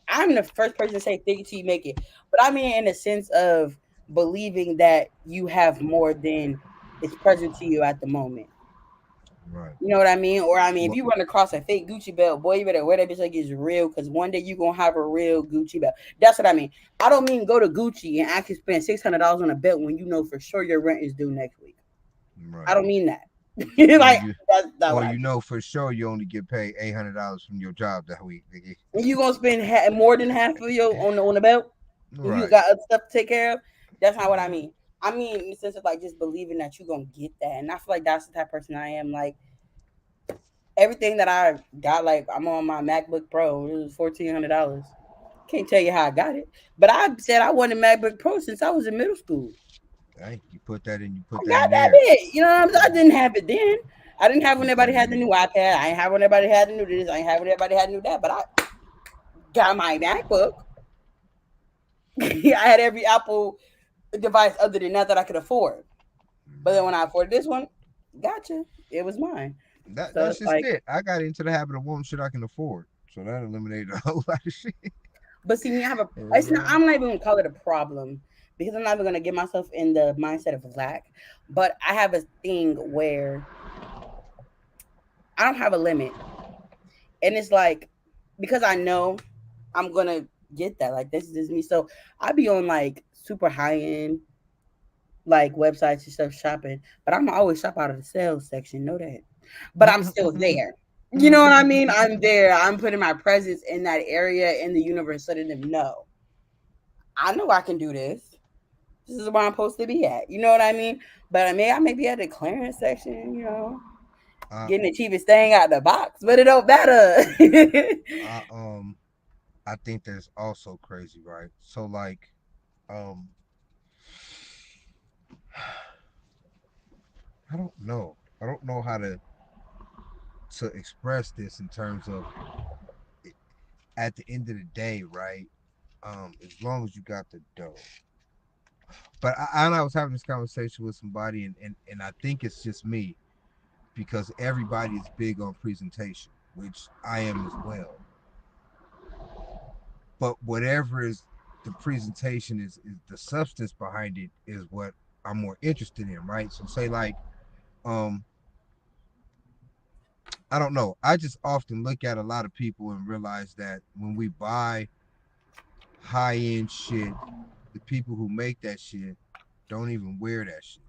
I'm the first person to say think it till you make it. But I mean in the sense of believing that you have more than is present to you at the moment. Right. You know what I mean? Or I mean, if Well, you run across a fake Gucci belt, boy, you better wear that bitch like it's real, because one day you gonna have a real Gucci belt. That's what I mean. I don't mean go to Gucci and actually spend $600 on a belt when you know for sure your rent is due next week. I right. don't mean that. Or Like you, that's not what or I mean. for sure you only get paid $800 from your job that week, nigga. And you gonna spend more than half of your on the belt, and you Right. got other stuff to take care of. That's not what I Yeah. mean. I mean in the sense of like just believing that you gonna get that, and I feel like that's the type of person I am. Like everything that I got, like I'm on my MacBook Pro. It was $1,400. Can't tell you how I got it, but I said I wanted MacBook Pro since I was in middle school. Hey, you put that in. You I put that got in the that air. bit. You know what I'm saying? I didn't have it then. I didn't have when Put that everybody in had the the new air. iPad. I ain't have when everybody had the new this. I ain't have when everybody had the new that. But I got my MacBook. I had every Apple device other than that I could afford. But then when I afforded this one, gotcha, it was mine. So That's it's just like, it. I got into the habit of wanting shit I can afford, so that eliminated a whole lot of shit. but see me, I have a. It's not. Yeah. I'm not even gonna call it a problem because I'm not even gonna get myself in the mindset of lack. But I have a thing where I don't have a limit, and it's like because I know I'm gonna get that. Like this is me. So I be on like super high end like websites and stuff shopping, but I'm always shop out of the sales section. Know that, but I'm still there. You know what I mean? I'm there. I'm putting my presence in that area in the universe, letting them know I know I can do this. This is where I'm supposed to be at. You know what I mean? But I may be at the clearance section. I, Getting the cheapest thing out the box, but it don't matter. I I think that's also crazy, right? So like, um, I don't know. I don't know how to express this in terms of at the end of the day, right? As long as you got the dough. But I was having this conversation with somebody, and I think it's just me because everybody is big on presentation, which I am as well. But whatever is the presentation is the substance behind it is what I'm more interested in, right? So say like, um, I don't know. I just often look at a lot of people and realize that when we buy high end shit, the people who make that shit don't even wear that shit.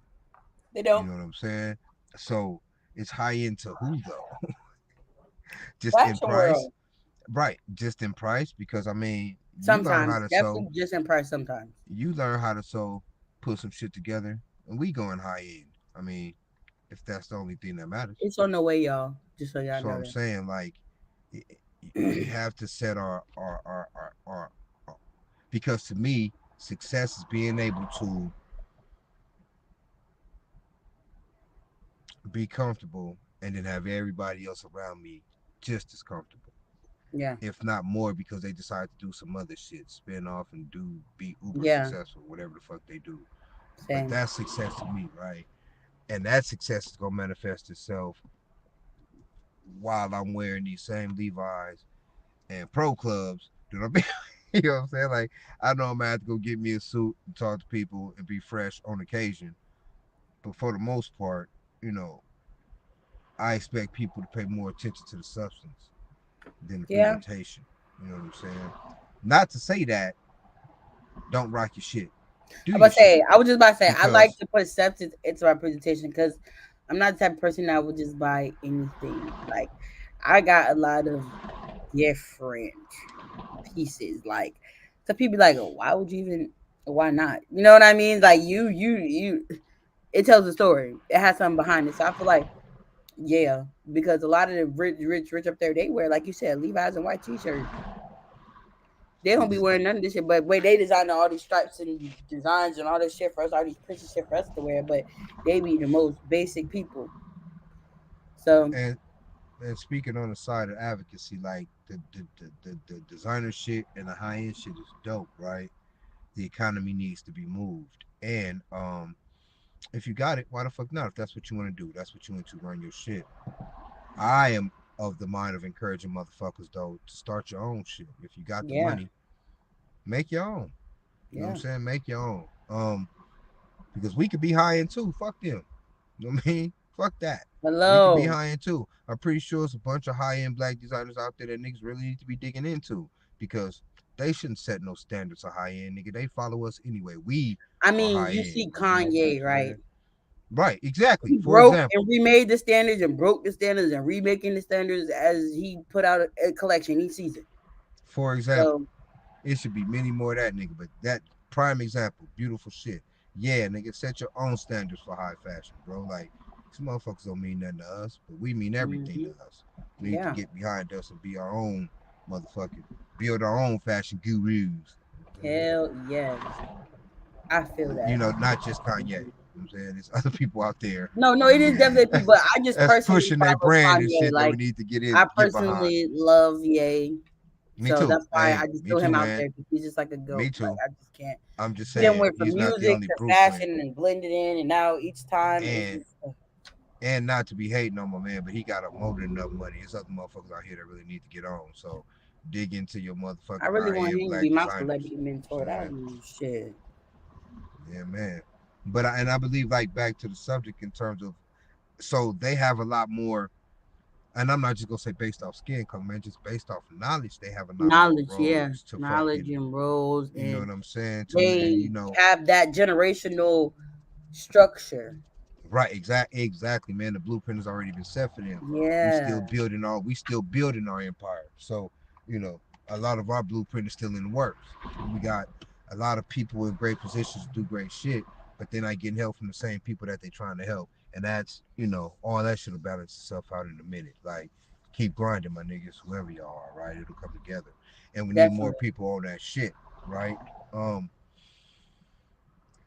They You don't. know what I'm saying? So it's high end to who though? Just in Fashion price? world. Right. Just in price because I mean, you learn how Sometimes, to sew, definitely just in price. Sometimes. put some shit together, and we going high end. I mean, if that's the only thing that matters. It's on the way, y'all. Just so y'all So know I'm saying like we that. have to set our because to me success is being able to be comfortable and then have everybody else around me just as comfortable, Yeah. if not more, because they decide to do some other shit, spin off and be uber Yeah. successful, whatever the fuck they do. But Same. that's success to me, right? And that success is gonna manifest itself while I'm wearing these same Levi's and pro clubs. Do you know what I mean? You know what I'm saying? Like I know I'm gonna have to go get me a suit and talk to people and be fresh on occasion. But for the most part, you know, I expect people to pay more attention to the substance than the Yeah. presentation. You know what I'm saying? Not to say that don't rock your shit. Do I'm your about to shit. say, I was just about to say, I like Because to put substance into my presentation because I'm not the type of person that would just buy anything. Like, I got a lot of different pieces. Like, so people be like, oh, why would you even? Why not? You know what I mean? Like, you. It tells a story. It has something behind it. So I feel like, yeah, because a lot of the rich up there, they wear, like you said, Levi's and white t-shirts. They don't be wearing none of this shit, but wait, they design all these stripes and designs and all this shit for us, all these pretty shit for us to wear. But they be the most basic people. So and and speaking on the side of advocacy, like the designer shit and the high end shit is dope, right? The economy needs to be moved. And if you got it, why the fuck not? If that's what you want to do, that's what you want to run your shit. I am of the mind of encouraging motherfuckers though to start your own shit. If you got the yeah, money, make your own. You know what I'm yeah. saying? Make your own. Because we could be high end too. Fuck them. You know what I mean? Fuck that. We could be Hello. high end too. I'm pretty sure it's a bunch of high end black designers out there that niggas really need to be digging into because they shouldn't set no standards of high end, nigga. They follow us anyway. We I are mean, high you end. see You know what I'm Kanye, right? saying? Right, exactly. He For broke and example, remade the standards and broke the standards and remaking the standards as he put out a collection each season. for example, So it should be many more of that nigga. But that prime example, beautiful shit. Yeah, nigga, set your own standards for high fashion, bro. Like these motherfuckers don't mean nothing to us, but we mean everything to mhm. us. We need to Yeah, get behind us and be our own motherfucking build our own fashion gurus. hell yes, I feel You that. know, not just Kanye. You know what I'm saying? There's other people out there No, it is definitely people, but I just that's personally pushing their follow brand and Kanye. shit that we Like need to I get behind. personally love Ye, Me so too. that's why Hey, I just me threw him too, out man. there because he's just like a Me goat. Like too. I just can't. I'm just He done saying went from he's not the music only to blueprint. fashion and blended in, and now each time it's And just. not to be hating on my man, but he got a more than enough money. There's other motherfuckers out here that really need to get on. So dig into your I motherfucking really high want end him to black be my designers. celebrity You mentor. know what I'm That saying? was shit. Yeah, man. But I believe like back to the subject in terms of so they have a lot more and I'm not just gonna say based off skin color, man, just based off knowledge. They have a knowledge of Knowledge, yeah, roads to knowledge fucking, and roles, you know and what I'm saying? To and they you know, have that generational structure. right, exactly, man. The blueprint has already been set for them. Yeah, We still building our empire. So, you know, a lot of our blueprint is still in the works. We got a lot of people in great positions to do great shit, but they're not getting help from the same people that they're trying to help. And that's, you know, all that should have balanced itself out in a minute. Like, keep grinding, my niggas, whoever y'all are, right? It'll come together. And we need more definitely. people on that shit, right? Um,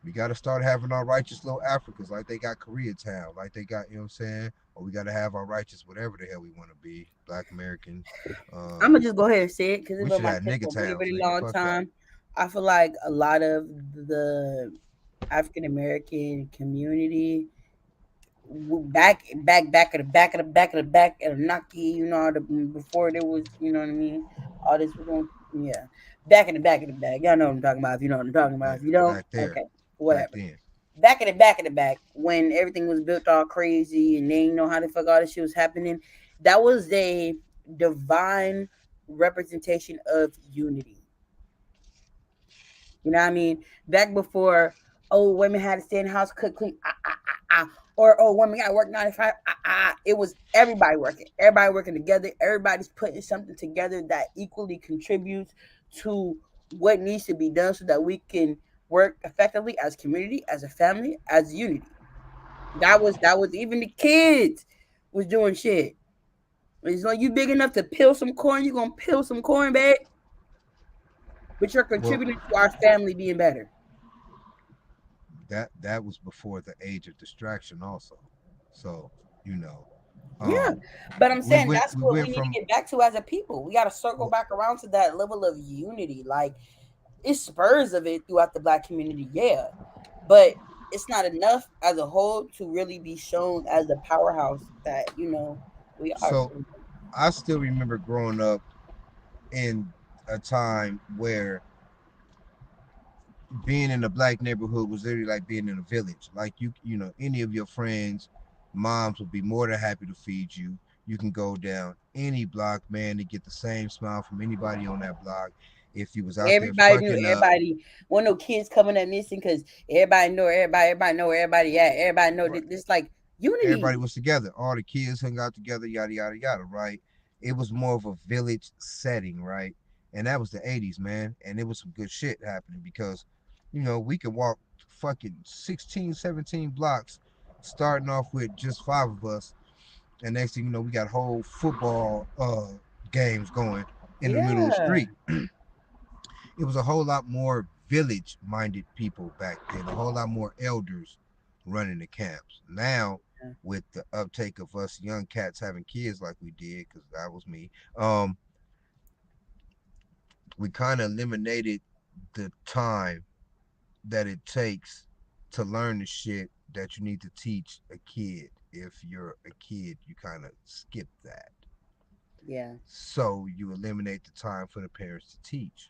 we got to start having our righteous little Africas like they got Koreatown, like they got, you know what I'm saying? Or we got to have our righteous whatever the hell we want to be, Black Americans. I'm gonna just go ahead and say it because it's We been should my have take nigga for a really, towns, really nigga. long Fuck that. time. I feel like a lot of the African American community back of the Naki, you know, before there was, you know what I mean. All this was going, yeah, back of the back. Y'all know what I'm talking about. If you know what I'm talking about, Yeah, if you don't, back there, okay, back whatever. then. Back of the back, when everything was built all crazy and they didn't know how the fuck all this shit was happening. That was a divine representation of unity. You know what I mean? Back before, oh, women had to stay in the house, cook, clean, or oh, women got to work 9 to 5. It was everybody working together. Everybody's putting something together that equally contributes to what needs to be done, so that we can work effectively as community, as a family, as unity. That was even the kids was doing shit. As long you big enough to peel some corn, you gonna peel some corn, babe. But you're Well, contributing to our family being better. that was before the age of distraction, also. So, you know, Yeah, um, but I'm saying that's we what we went need to from get back to as a people. We got to circle well, back around to that level of unity. Like, it's spurs of it throughout the black community, yeah, but it's not enough as a whole to really be shown as the powerhouse that we are. so I still remember growing up in a time where being in a black neighborhood was literally like being in a village. Like you know, any of your friends, moms would be more than happy to feed you. You can go down any block, man, to get the same smile from anybody on that block. If you was out there Everybody knew fucking up, everybody. One no kids coming up missing because everybody know everybody. Everybody know where everybody at. Everybody know right, this like everybody unity. was together. All the kids hung out together, yada yada yada, right? It was more of a village setting, right? And that was the 80s, man. And it was some good shit happening because, you know, we could walk fucking 16, 17 blocks, starting off with just five of us. And next thing you know, we got whole football games going in the middle of the Yeah. street. It was a whole lot more village minded people back then, a whole lot more elders running the camps. Now, with the uptake of us young cats having kids like we did, because that was me, we kind of eliminated the time that it takes to learn the shit that you need to teach a kid. If you're a kid, you kind of skip that. Yeah. So you eliminate the time for the parents to teach.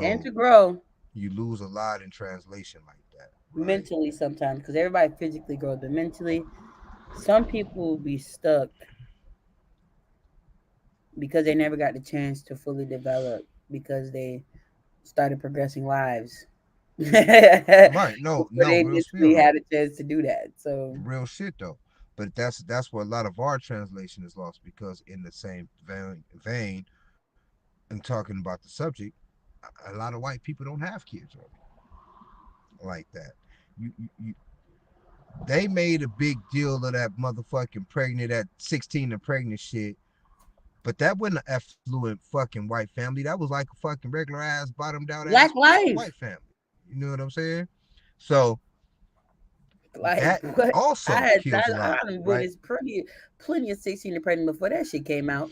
And So to grow you lose a lot in translation like that, right? mentally sometimes, because everybody physically grows, but mentally, some people be stuck because they never got the chance to fully develop because they started progressing lives before Right. No, no, they real spill mentally though. had a chance to do that. So Real shit though. But that's where a lot of our translation is lost because in the same vein and talking about the subject, a lot of white people don't have kids really like that. You they made a big deal of that motherfucking pregnant at 16 and pregnant shit. But that wasn't an affluent fucking white family. That was like a fucking regular ass, bottomed out ass black life, white family. You know what I'm saying? So like that what also kills a I lot, done right? witnessed plenty of 16 and pregnant before that shit came out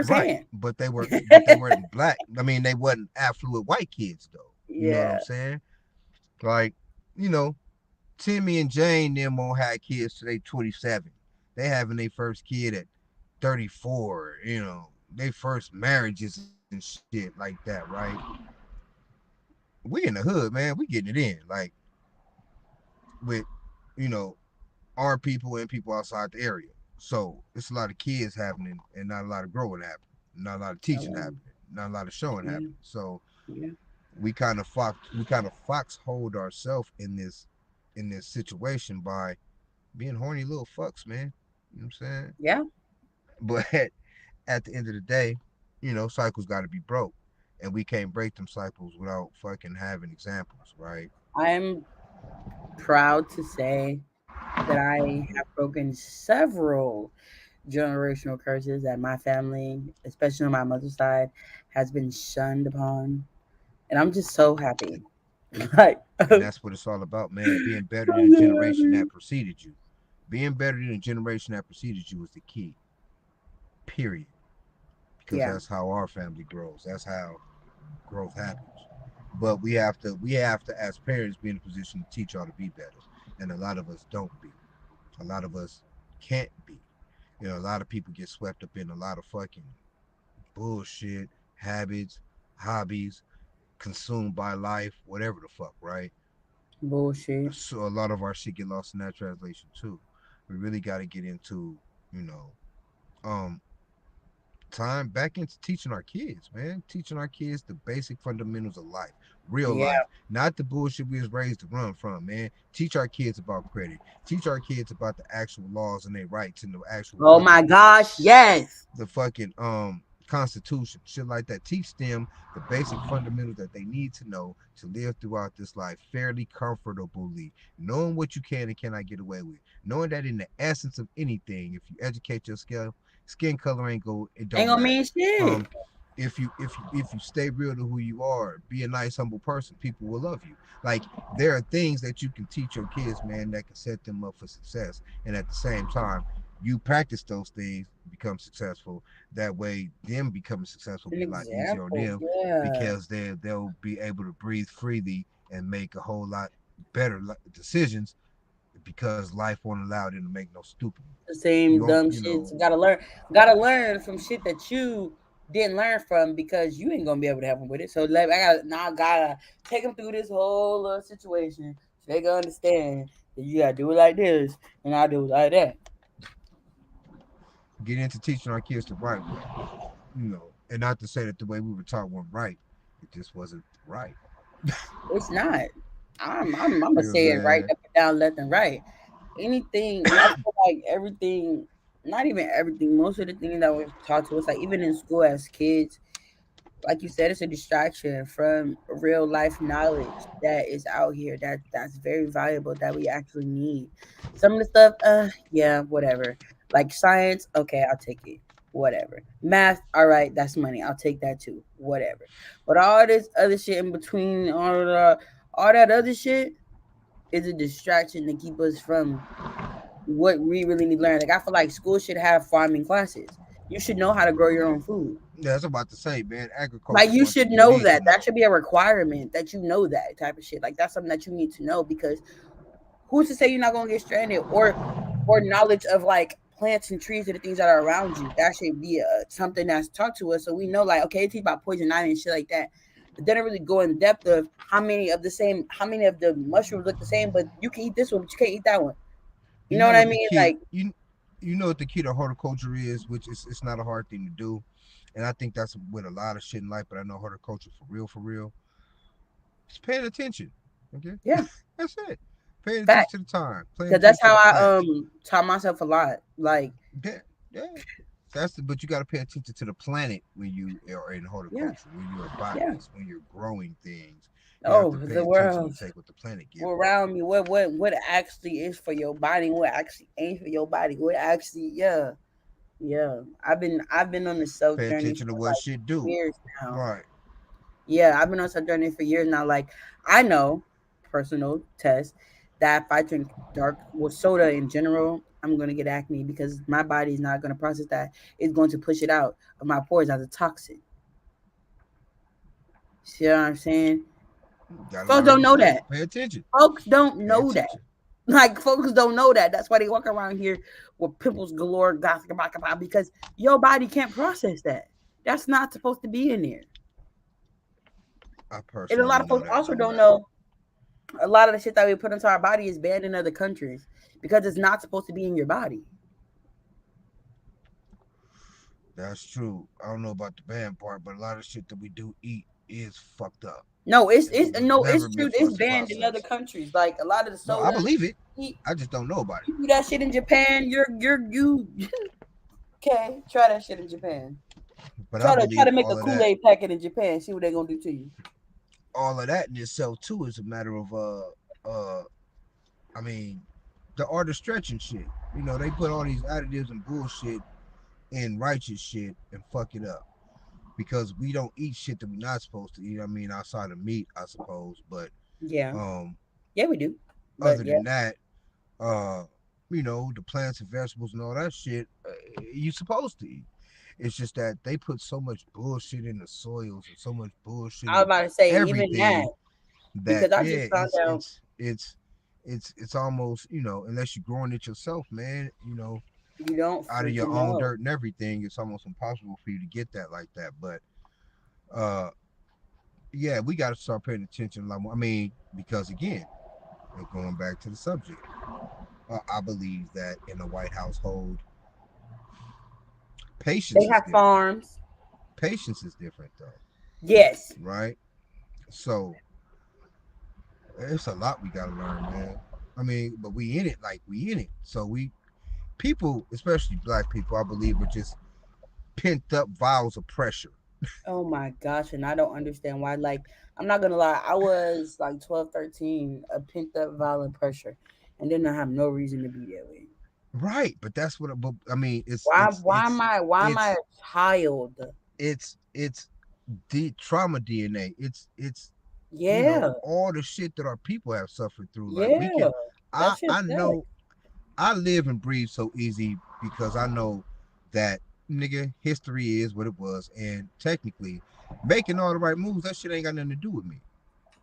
Right. firsthand. But they weren't black. I mean, they wasn't affluent white kids though. You know what I'm Yeah, saying? Like, you know, Timmy and Jane them won't have kids till they 27. They having their first kid at 34, you know, they first marriages and shit like that, right? We in the hood, man. We getting it in. Like with, you know, our people and people outside the area. So it's a lot of kids happening and not a lot of growing happening, not a lot of teaching Oh, happening, not a lot of showing yeah, happening. So yeah, we kind of foxholed ourselves in this situation by being horny little fucks, man. You know what I'm saying? yeah. But at the end of the day, cycles got to be broke, and we can't break them cycles without fucking having examples, right? I'm proud to say that I have broken several generational curses that my family, especially on my mother's side, has been shunned upon. And I'm just so happy. Like, And I'm that's what it's all about, man. Being better than the so generation happy. that preceded you. Being better than the generation that preceded you is the key. Period. Because Yeah, that's how our family grows. That's how growth happens. But we have to as parents be in a position to teach y'all to be better. And a lot of us don't be. A lot of us can't be. A lot of people get swept up in a lot of fucking bullshit, habits, hobbies, consumed by life, whatever the fuck, right? bullshit. So a lot of our shit get lost in that translation too. We really got to get into, you know, um, time back into teaching our kids, man. Teaching our kids the basic fundamentals of life, real Yeah. life, not the bullshit we was raised to run from, man. Teach our kids about credit. Teach our kids about the actual laws and their rights and the actual Oh fucking my gosh, yes. the fucking constitution, shit like that. Teach them the basic fundamentals that they need to know to live throughout this life fairly comfortably, knowing what you can and cannot get away with, knowing that in the essence of anything, if you educate your skin color ain't go, it Ain't don't gonna matter. mean shit. um if you stay real to who you are, be a nice humble person, people will love you. Like, there are things that you can teach your kids, man, that can set them up for success, and at the same time you practice those things, become successful. That way, them becoming successful An be a lot easier on example. them, Yeah. because they'll be able to breathe freely and make a whole lot better decisions, because life won't allow them to make no stupid ones. The You same won't, dumb shits. Gotta learn from shit that you didn't learn from because you ain't gonna be able to help them with it. So like I gotta take them through this whole situation so they can understand that you gotta do it like this and I do it like that. get into teaching our kids the right way, and not to say that the way we were taught wasn't right. It just wasn't right. It's not. I'm gonna You know what I'm say it right saying? up and down, left and right. Anything I feel like everything, not even everything, most of the things that were taught to us, like even in school as kids, like you said, it's a distraction from real life knowledge that is out here that's very valuable that we actually need. Some of the stuff, yeah, whatever. Like science, okay, I'll take it. Whatever. Math, all right, that's money. I'll take that too. Whatever. But all this other shit in between, all that other shit is a distraction to keep us from what we really need to learn. Like I feel like school should have farming classes. You should know how to grow your own food. Yeah, I was about to say, man, Like agriculture is you one should thing you know need to that. That know. should be a requirement that you know that type of shit. Like that's something that you need to know because who's to say you're not gonna get stranded or knowledge of like plants and trees and the things that are around you. That should be something that's taught to us so we know like okay, teach about poison ivy and shit like that. But they don't really go in depth of how many of the mushrooms look the same, but you can eat this one, but you can't eat that one. You You know know what I what the mean? key Like you know what the key to horticulture is, which is it's not a hard thing to do, and I think that's with a lot of shit in life. But I know horticulture for real. Just paying attention. Okay, yeah, that's it. Paying attention fact. to the time, paying Because that's attention to how the I plants. taught myself a lot. Like Yeah, yeah. But you got to pay attention to the planet when you are in yeah, horticulture, when you're a yeah. botanist, when you're growing things. You have Oh, to pay the attention world and take what the planet gives you. around me. What actually is for your body? What actually ain't for your body? What actually, yeah, yeah. I've been on the self Pay journey attention to for what like shit do. years now. Right. Yeah, I've been on self journey for years now. Like I know, personal test, that if I drink dark well soda in general, I'm gonna get acne because my body is not gonna process that. It's going to push it out of my pores as a toxin. See what I'm saying? Gotta Folks learn don't your know stuff. that. Pay attention. Folks don't Pay know that. attention. Like folks don't know that. That's why they walk around here with pimples galore, because your body can't process that. That's not supposed to be in there. I And a lot personally of know folks that also too, don't man. know a lot of the shit that we put into our body is banned in other countries because it's not supposed to be in your body. That's true. I don't know about the band part, but a lot of shit that we do eat is fucked up. No, It was it's never true. meant for It's us to banned in other process. countries. Like a lot of the No, I sodas, believe it. you, I just don't know about it. you do that shit in Japan. You okay? Try that shit in Japan. But I Try to believe make a Kool Aid packet in Japan. See what they gonna do to you. all of that in itself too is a matter of I mean, the art of stretching shit. You know, they put all these additives and bullshit in righteous shit and fuck it up because we don't eat shit that we're not supposed to eat. I mean, outside of meat, I suppose, but Yeah, um, yeah, we do. But other yeah, than that, uh, you know, the plants and vegetables and all that shit, you supposed to eat. It's just that they put so much bullshit in the soils and so much bullshit I was in about to say even that everything that because I yeah, just found out it's almost, you know, unless you're growing it yourself, man, you know, you don't out of your freaking own know. dirt and everything, it's almost impossible for you to get that like that. But uh yeah, we got to start paying attention a lot more. I mean, because again, going back to the subject, I believe that in a white household, They patience is have different. farms. Patience is different though, Yes, right? So it's a lot we got to learn, man. I mean, but we in it, like we in it. So we people, especially black people, I believe, are just pent up vials of pressure. oh my gosh, and I don't understand why. Like, I'm not gonna lie, I was like 12, 13, a pent up violent pressure, and then I have no reason to be that way. Right, but that's what. But I mean, Why am I a it's child? it's the trauma DNA. It's you know Yeah, all the shit that our people have suffered through. Like we yeah, can, that shit's I sad. know I live and breathe so easy because I know that nigga history is what it was, and technically making all the right moves, that shit ain't got nothing to do with me,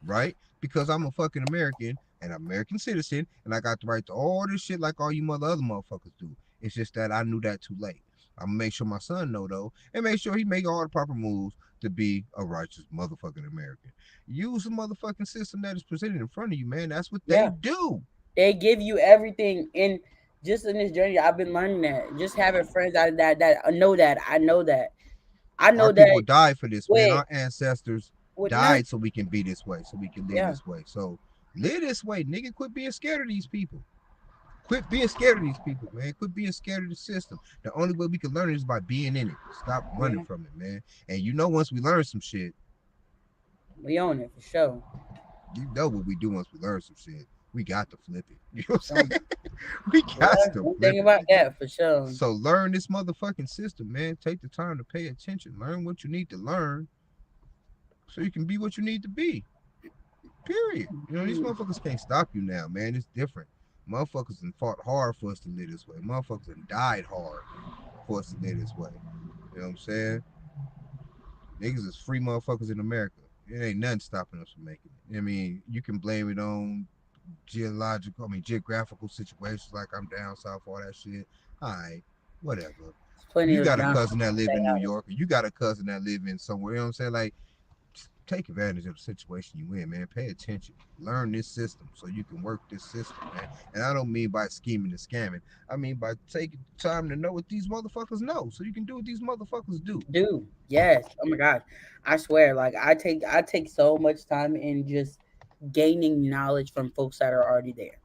right? Because I'm a fucking American and an American citizen, and I got the right to all this shit like all you other motherfuckers do. It's just that I knew that too late. I'm gonna make sure my son know though, and make sure he make all the proper moves to be a righteous motherfucking American. Use the motherfucking system that is presented in front of you, man. That's what they Yeah, do. they give you everything in just in this journey. I've been learning that. Just having friends out of that I know that I Our know people that. died for this, man. Wait, Our ancestors with none. died so we can be this way, so we can live Yeah, this way. So live this way, nigga. Quit being scared of these people. Quit being scared of these people, man. Quit being scared of the system. The only way we can learn it is by being in it. Stop running yeah, from it, man. And you know, once we learn some shit, we own it for sure. you know what we do once we learn some shit. We got to flip it. You know what I'm Um, saying? We got yeah, to one flip thing it, about nigga. that for sure. So learn this motherfucking system, man. Take the time to pay attention. Learn what you need to learn so you can be what you need to be. Period. You know, these Mm, motherfuckers can't stop you now, man. It's different. Motherfuckers done fought hard for us to live this way. Motherfuckers done died hard for us to live this way. You know what I'm saying? Niggas is free motherfuckers in America. It ain't nothing stopping us from making it. I mean, you can blame it on geographical situations like I'm down south, all that shit. All right, whatever. there's plenty You of got a down cousin that live stay in New out. York, or you got a cousin that live in somewhere. You know what I'm saying? Like, take advantage of the situation you in, man. Pay attention. Learn this system so you can work this system, man. And I don't mean by scheming and scamming. I mean by taking time to know what these motherfuckers know so you can do what these motherfuckers do. Dude, yes. Oh my gosh. I swear, like I take so much time in just gaining knowledge from folks that are already there.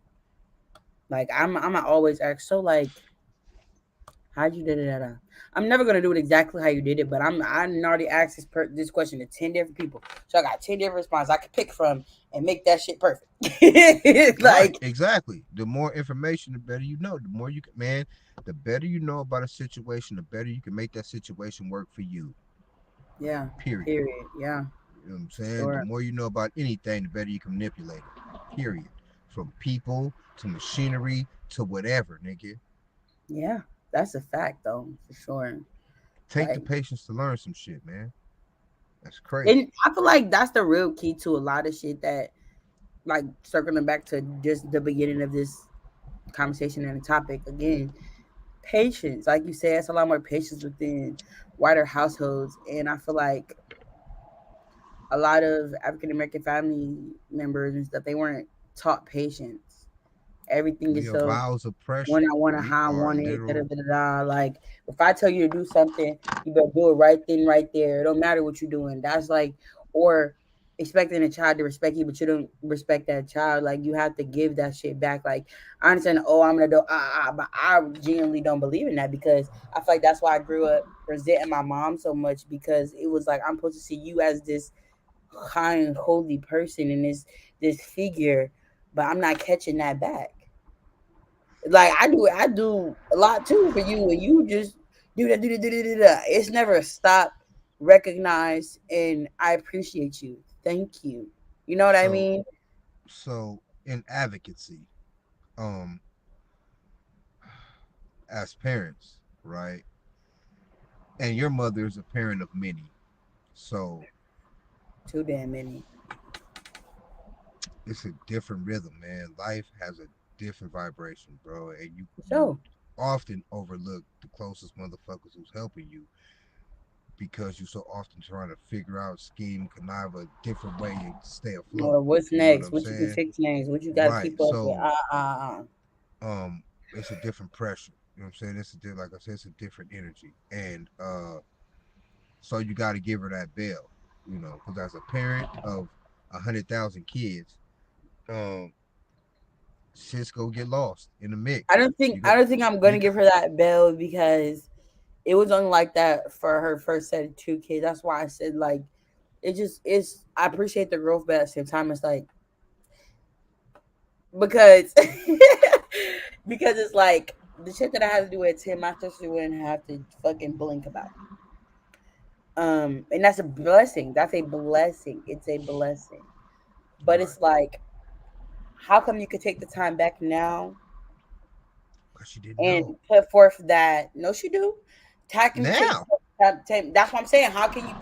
Like I'm always ask, so like how'd you did it? I'm never gonna do it exactly how you did it, but I already asked this question to 10 different people, so I got 10 different responses I could pick from and make that shit perfect. Right, Like exactly. The more information, the better you know. The more you can, man, the better you know about a situation, the better you can make that situation work for you. yeah, Period. period. Yeah, You know what I'm for saying? The sure. more you know about anything, the better you can manipulate it. Period. From people to machinery to whatever, nigga. Yeah, that's a fact though, for sure. Take the Like, patience to learn some shit, man. That's crazy. and I feel like that's the real key to a lot of shit that, like, circling back to just the beginning of this conversation and the topic again, patience. Like you said, it's a lot more patience within wider households, and I feel like a lot of African American family members and stuff they weren't taught patience. everything is Your so vows of when pressure. I want it, We how I are want it, da da literal. da da. Like if I tell you to do something, you better do it right then, right there. It don't matter what you're doing. That's like, or expecting a child to respect you, but you don't respect that child. Like you have to give that shit back. Like I understand. Oh, I'm gonna do but I genuinely don't believe in that because I feel like that's why I grew up resenting my mom so much because it was like I'm supposed to see you as this kind, holy person and this figure, but I'm not catching that back. Like I do a lot too for you, and you just do that, do that, do that, do that. It's never stop, recognize, and I appreciate you. Thank you. You know what I So mean? in advocacy, um, as parents, right? And your mother is a parent of many. So Too damn many. it's a different rhythm, man. Life has a different vibration, bro. And you So often overlook the closest motherfuckers who's helping you because you so often trying to figure out, scheme, connive a different way to stay afloat. or what's You know what next? I'm What you can saying? fix next? What you got to Right. keep up with? So it's a different pressure. You know what I'm saying? Like I said, it's a different energy. And so you got to give her that bell, you know, because as a parent of 100,000 kids, um, shit's go get lost in the mix. You I got don't think I'm gonna you give her that bell because it was only like that for her first set of two kids. That's why I said like it just is. I appreciate the growth, but at the same time, it's like because because it's like the shit that I had to do at 10, my sister wouldn't have to fucking blink about. And that's a blessing. That's a blessing. It's a blessing. But right it's like, how come you could take the time back now because she didn't and know. put forth that? No, she do. How can you take? Now, That's what I'm saying. How can you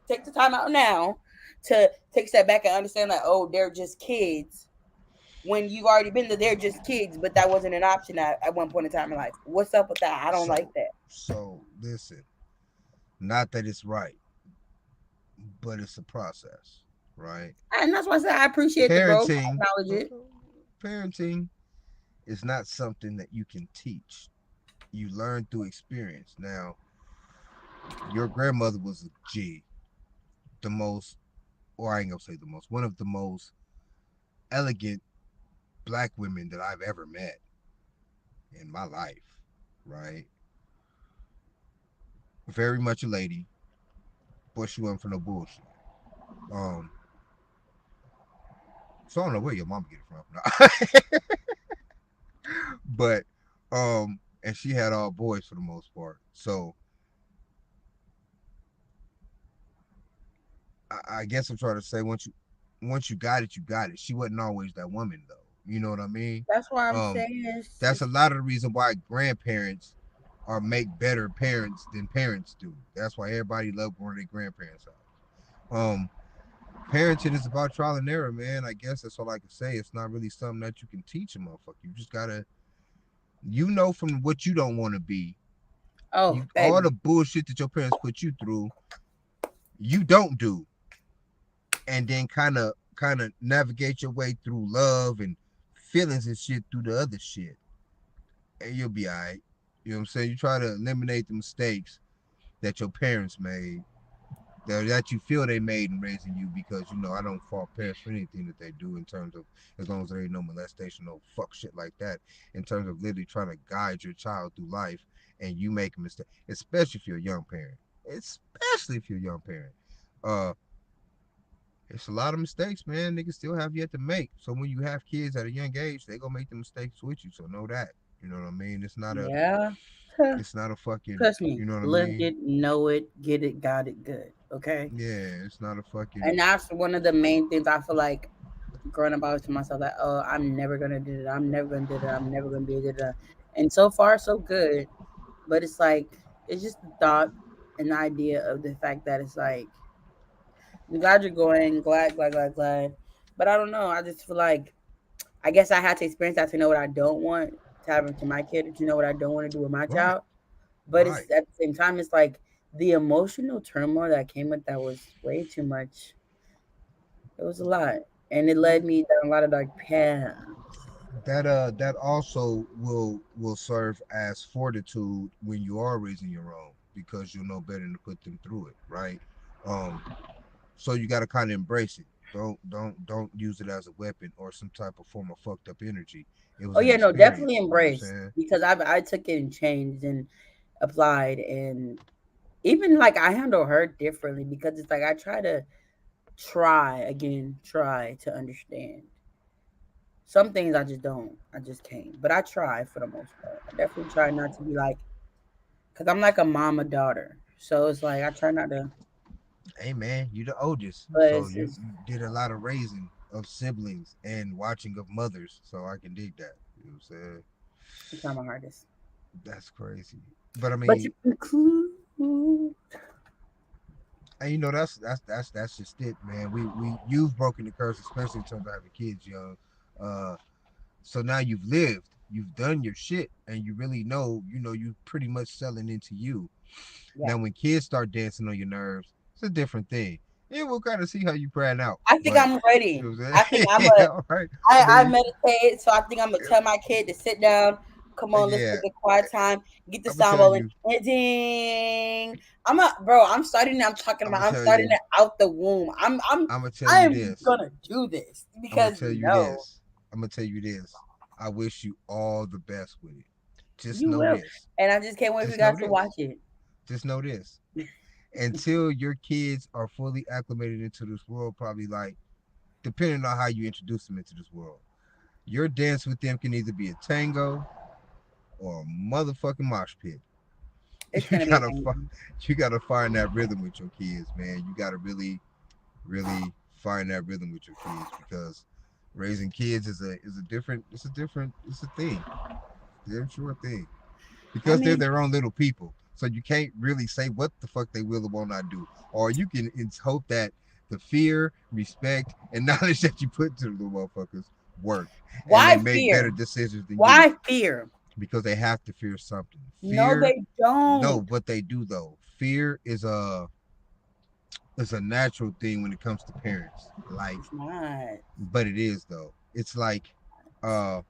take the time out now to take a step back and understand that oh, they're just kids when you've already been there, they're just kids, but that wasn't an option at one point in time in life. What's up with that? I don't like so that. listen, not that it's right, but it's a process, right? And that's why I said I appreciate the growth. I Parenting, acknowledge it. parenting is not something that you can teach. You learn through experience. Now, your grandmother was a G, the most, or I ain't gonna say the most, one of the most elegant black women that I've ever met in my life, right? Very much a lady, but she wasn't for no bullshit. Um, so I don't know where your mama get it from, no. But and she had all boys for the most part. So I guess I'm trying to say once you got it, you got it. She wasn't always that woman though. You know what I mean? That's why I'm Um, saying that's a lot of the reason why grandparents are make better parents than parents do. That's why everybody love going to their grandparents' house. Parenting is about trial and error, man. I guess that's all I can say. It's not really something that you can teach a motherfucker. You just gotta, you know, from what you don't want to be. oh You all the baby, bullshit that your parents put you through, you don't do, and then kind of navigate your way through love and feelings and shit through the other shit, and you'll be alright. You know what I'm saying? You try to eliminate the mistakes that your parents made, that you feel they made in raising you, because you know I don't fault parents for anything that they do in terms of, as long as there ain't no molestation, no fuck shit like that. In terms of literally trying to guide your child through life, and you make a mistake, especially if you're a young parent, especially if you're a young parent. Uh, it's a lot of mistakes, man. Niggas still have yet to make. So when you have kids at a young age, they gonna make the mistakes with you. So know that. You know what I mean? yeah. Huh. It's not a fucking. Trust me, You know what I lived mean? it, know it, get it, got it good. Okay, Yeah, it's not a fucking. and that's one of the main things I feel like growing up. I was to myself like, oh, I'm never gonna do that. I'm never gonna do that. I'm never gonna be able to do that. And so far, so good. But it's like it's just the thought and the idea of the fact that it's like I'm glad you're going, glad, glad, glad, glad. But I don't know. I just feel like I guess I had to experience that to know what I don't want to happen to my kid, or to know what I don't want to do with my Right, child. But it's right. at the same time, it's like the emotional turmoil that came with that was way too much. It was a lot, and it led me down a lot of dark paths. that also will serve as fortitude when you are raising your own, because you'll know better to put them through it, right? Um, so you got to kind of embrace it. Don't use it as a weapon or some type of form of fucked up energy. It Oh was an yeah, no, definitely experience. You know what I'm embrace saying? because I took it and changed and applied and even like I handle her differently because it's like I try to understand. Some things I just don't, I just can't. But I try for the most part. I definitely try not to be like, cause I'm like a mama daughter, so it's like I try not to. Hey man, you the oldest, But so it's you did a lot of raising of siblings and watching of mothers, so I can dig that. You know what I'm saying? I try my hardest. That's crazy. But I But to mean, conclude, and you know that's just it, man. You've broken the curse, especially in terms of having kids young. Uh, so now you've lived, you've done your shit, and you really know, you pretty much selling into you. yeah, Now, when kids start dancing on your nerves, it's a different thing. Yeah, we'll kind of see how you plan out, I think but I'm you ready. know what I'm I think saying? I'm Yeah, a. all right. I Maybe, meditate, so I think I'm gonna tell my kid to sit down. Come on, let's yeah. take a quiet time. Get the I'm gonna sound tell rolling. you. Ding. I'm a bro. I'm starting. I'm talking I'm about. gonna I'm tell starting you. it out the womb. I'm gonna tell I you am this. gonna do this I'm gonna because tell you no, this. I'm gonna tell you this. I wish you all the best with it. Just you know will. this. And I just can't wait for you Just know guys to watch this. it. Just know this. Until your kids are fully acclimated into this world, probably like depending on how you introduce them into this world, your dance with them can either be a tango or a motherfucking mosh pit. It's You gonna be a gotta thing. you gotta find that rhythm with your kids, man. You gotta really find that rhythm with your kids, because raising kids is a different it's a thing. They're a sure thing. I Because they're mean, their own little people. So you can't really say what the fuck they will or will not do. Or you can hope that the fear, respect, and knowledge that you put into the motherfuckers work, and they why make better fear? decisions than you, Why fear? because they have to fear something. No, Fear, they no, don't. but they do though. Fear is a natural thing when it comes to parents. Like, It's not. but it is though. It's like uh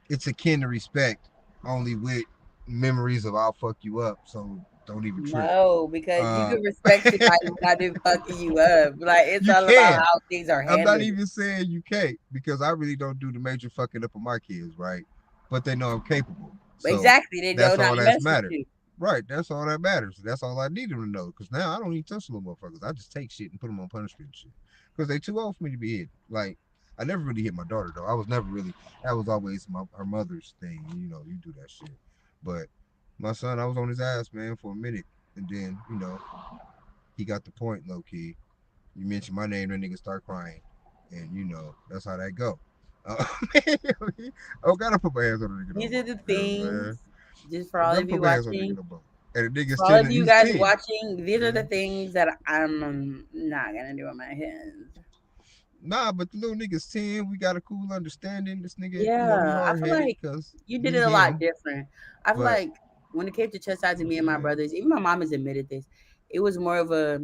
it's akin to respect, only with memories of I'll fuck you up, so don't even trip. No, because you Uh can respect somebody without them fucking you up. Like it's you all about can. how things are I'm not handled. even saying you can't, because I really don't do the major fucking up of my kids, right? But they know I'm capable. So Exactly, they know that's not all to that's mess with matter. you. Right, that's all that matters. That's all I need them to know. Because now I don't even touch little motherfuckers. I just take shit and put them on punishment and shit. Because they too old for me to be hit. Like, I never really hit my daughter, though. I was never really, that was always her mother's thing. You do that shit. But my son, I was on his ass, man, for a minute. And then, he got the point, low key. You mentioned my name, that nigga start crying, and that's how that go. Uh, I don't gotta put my hands on a nigga no These are more. the You know what I'm saying? things, just for I don't all gotta of put you my hands on a nigga watching, no more. And the nigga's for all 10 of and you he's guys 10. watching, these are Yeah. the things that I'm not gonna do with my hands. Nah, but the little nigga's 10. We got a cool understanding. This nigga, he Yeah, I hard feel headed like because you did he it a lot him. different. I feel But like when it came to you know chastising what me and my I'm saying? brothers, even my mom has admitted this. It was more of a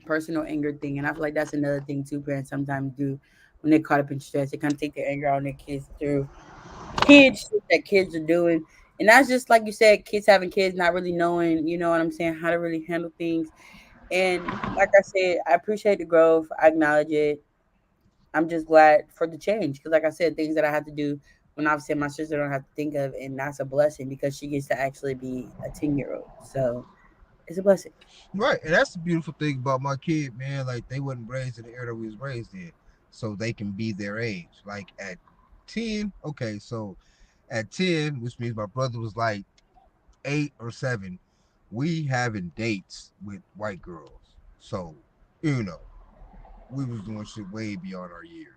personal anger thing, and I feel like that's another thing too. Parents sometimes do when they're caught up in stress. They kind of take their anger out on their kids through kids shit that kids are doing, and that's just like you said, kids having kids, not really knowing, you know what I'm saying, how to really handle things. And like I said, I appreciate the growth. I acknowledge it. I'm just glad for the change because, like I said, things that I had to do when obviously my sister don't have to think of, and that's a blessing because she gets to actually be a 10-year-old. So it's a blessing. Right. And that's the beautiful thing about my kid, man. Like, they wasn't raised in the era we was raised in. So they can be their age. Like at 10, okay, so at 10, which means my brother was like 8 or 7, we having dates with white girls. So, you know, we was doing shit way beyond our years.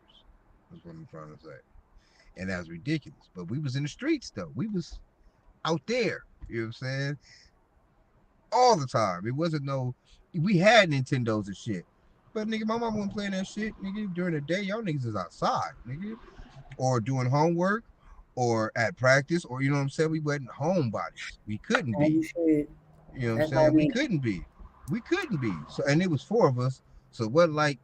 That's what I'm trying to say. And that's ridiculous. But we was in the streets though. We was out there. You know what I'm saying? All the time. It wasn't no, we had Nintendos and shit. But nigga, my mom wasn't playing that shit. Nigga, during the day, y'all niggas is outside, nigga. Or doing homework or at practice, or you know what I'm saying? We wasn't homebodies. We couldn't And be. you should. You know what I'm That's how I saying? We mean. couldn't be. We couldn't be. So, and it was 4 of us. So it wasn't like,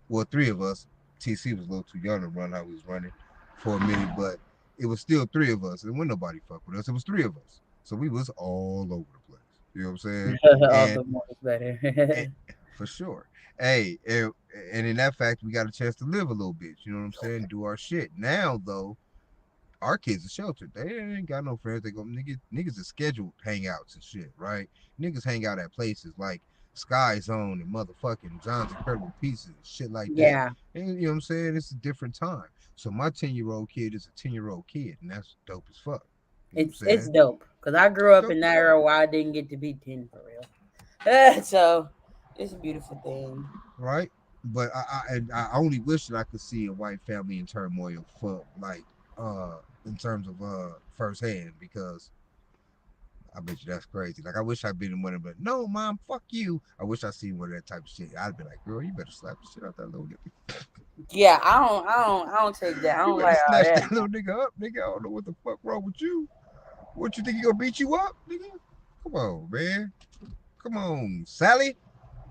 well, 3 of us. TC was a little too young to run how we was running. for a minute, but it was still three of us, and when nobody fucked with us, it was three of us, so we was all over the place. You know what I'm saying? All And, the more is better. and for sure, hey, and in that fact, we got a chance to live a little bit. You know what I'm saying? Do our shit. Now though, our kids are sheltered. They ain't got no friends. They go niggas are scheduled hangouts and shit, right? Niggas hang out at places like Sky Zone and motherfucking John's Incredible Pieces, shit like that. Yeah, And you know what I'm saying? It's a different time. So my 10-year-old kid is a 10-year-old kid, and that's dope as fuck. You know what I'm it's saying? dope because I grew up Dope in as that fuck. era where I didn't get to be 10 for real. So it's a beautiful thing. Right? But I only wish that I could see a white family in turmoil for like in terms of firsthand, because I bet you that's crazy. Like I wish I'd been in one of them. No, mom, fuck you. I wish I seen one of that type of shit. I'd be like, girl, you better slap the shit out that little nigga. Yeah, I don't take that. I You don't better like all snatch that. that little nigga up, nigga. I don't know what the fuck wrong with you. What you think he gonna beat you up, nigga? Come on, man. Come on, Sally.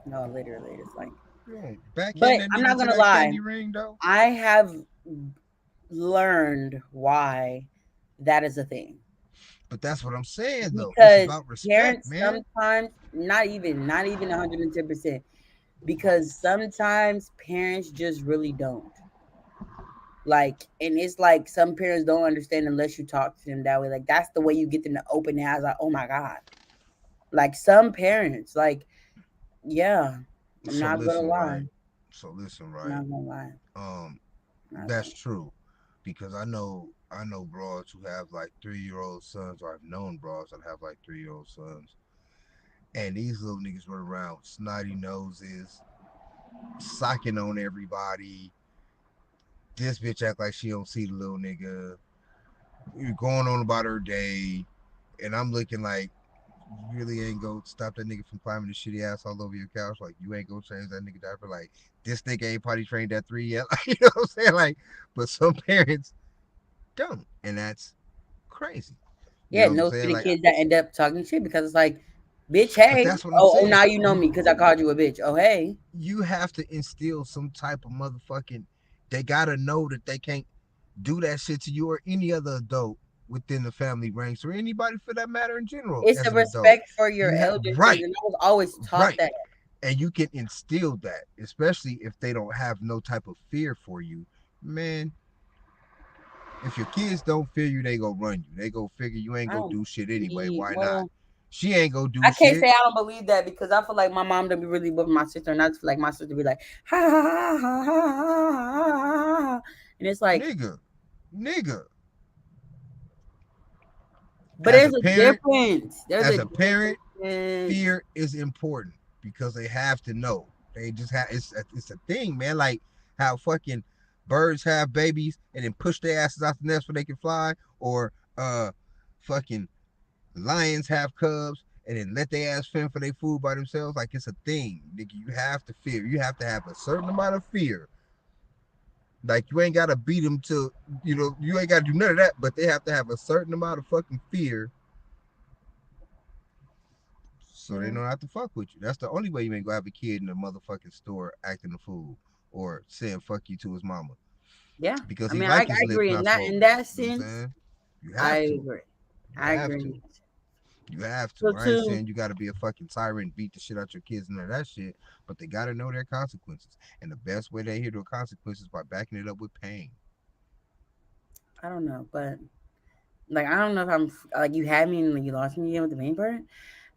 No, literally, it's like. You know, backhand But that I'm nigga not to gonna that lie. candy ring though. I have learned why that is a thing. But that's what I'm saying though. It's Because about respect, parents man. sometimes, not even 110%, because sometimes parents just really don't. Like, and it's like some parents don't understand unless you talk to them that way. Like, that's the way you get them to open their eyes. Like, oh my God. Like, some parents, like, yeah, I'm So not gonna listen, right. lie. So listen, I'm right. not gonna lie. Um, Not that's gonna. true, because I know broads who have like 3-year-old sons, or I've known broads that have like 3-year-old sons, and these little niggas run around with snotty noses, socking on everybody. This bitch act like she don't see the little nigga. You're going on about her day, and I'm looking like, you really ain't gonna stop that nigga from climbing the shitty ass all over your couch. Like you ain't gonna change that nigga diaper. Like this nigga ain't potty trained at 3 yet. Like, you know what I'm saying? Like, but some parents don't, and that's crazy. You Yeah, know what I'm no to saying? the Like, kids that end up talking shit because it's like, bitch, but hey. that's what I'm Oh, saying. now you know You me because I called you a bitch. Oh, hey. you have to instill some type of motherfucking. They gotta know that they can't do that shit to you or any other adult within the family ranks, or anybody for that matter in general It's a as an adult. respect for your You have elders, right, and I was always taught right. that. And you can instill that, especially if they don't have no type of fear for you. Man, if your kids don't fear you, they go run you. They go figure you ain't I gonna don't do shit anyway. Why not? well, She ain't gonna do I can't shit. say I don't believe that because I feel like my mom don't be really with my sister, and I just feel like my sister be like, ha ha ha ha ha ha ha ha, ha. And it's like, Nigga, nigga. but As there's a a parent, difference. There's as a a parent, difference. fear is important because they have to know. They just have it's a thing, man. Like how fucking birds have babies and then push their asses out the nest so they can fly, or fucking lions have cubs and then let their ass fend for their food by themselves. Like it's a thing, nigga. You have to fear. You have to have a certain amount of fear. Like you ain't gotta beat them to, you ain't gotta do none of that, but they have to have a certain amount of fucking fear so they Yeah, don't have to fuck with you. That's the only way you ain't gonna have a kid in the motherfucking store acting a fool or saying fuck you to his mama yeah. because I he mean, I like his lips agree not in swollen. that You know what I'm sense. saying? You I have to. agree. You I have agree. to. You have So to. I ain't too, saying you gotta be a fucking tyrant, beat the shit out your kids and all that shit, but they gotta know their consequences. And the best way they hear their consequences is by backing it up with pain. I don't know, but like I don't know if I'm like you had me and like, you lost me again with the main part,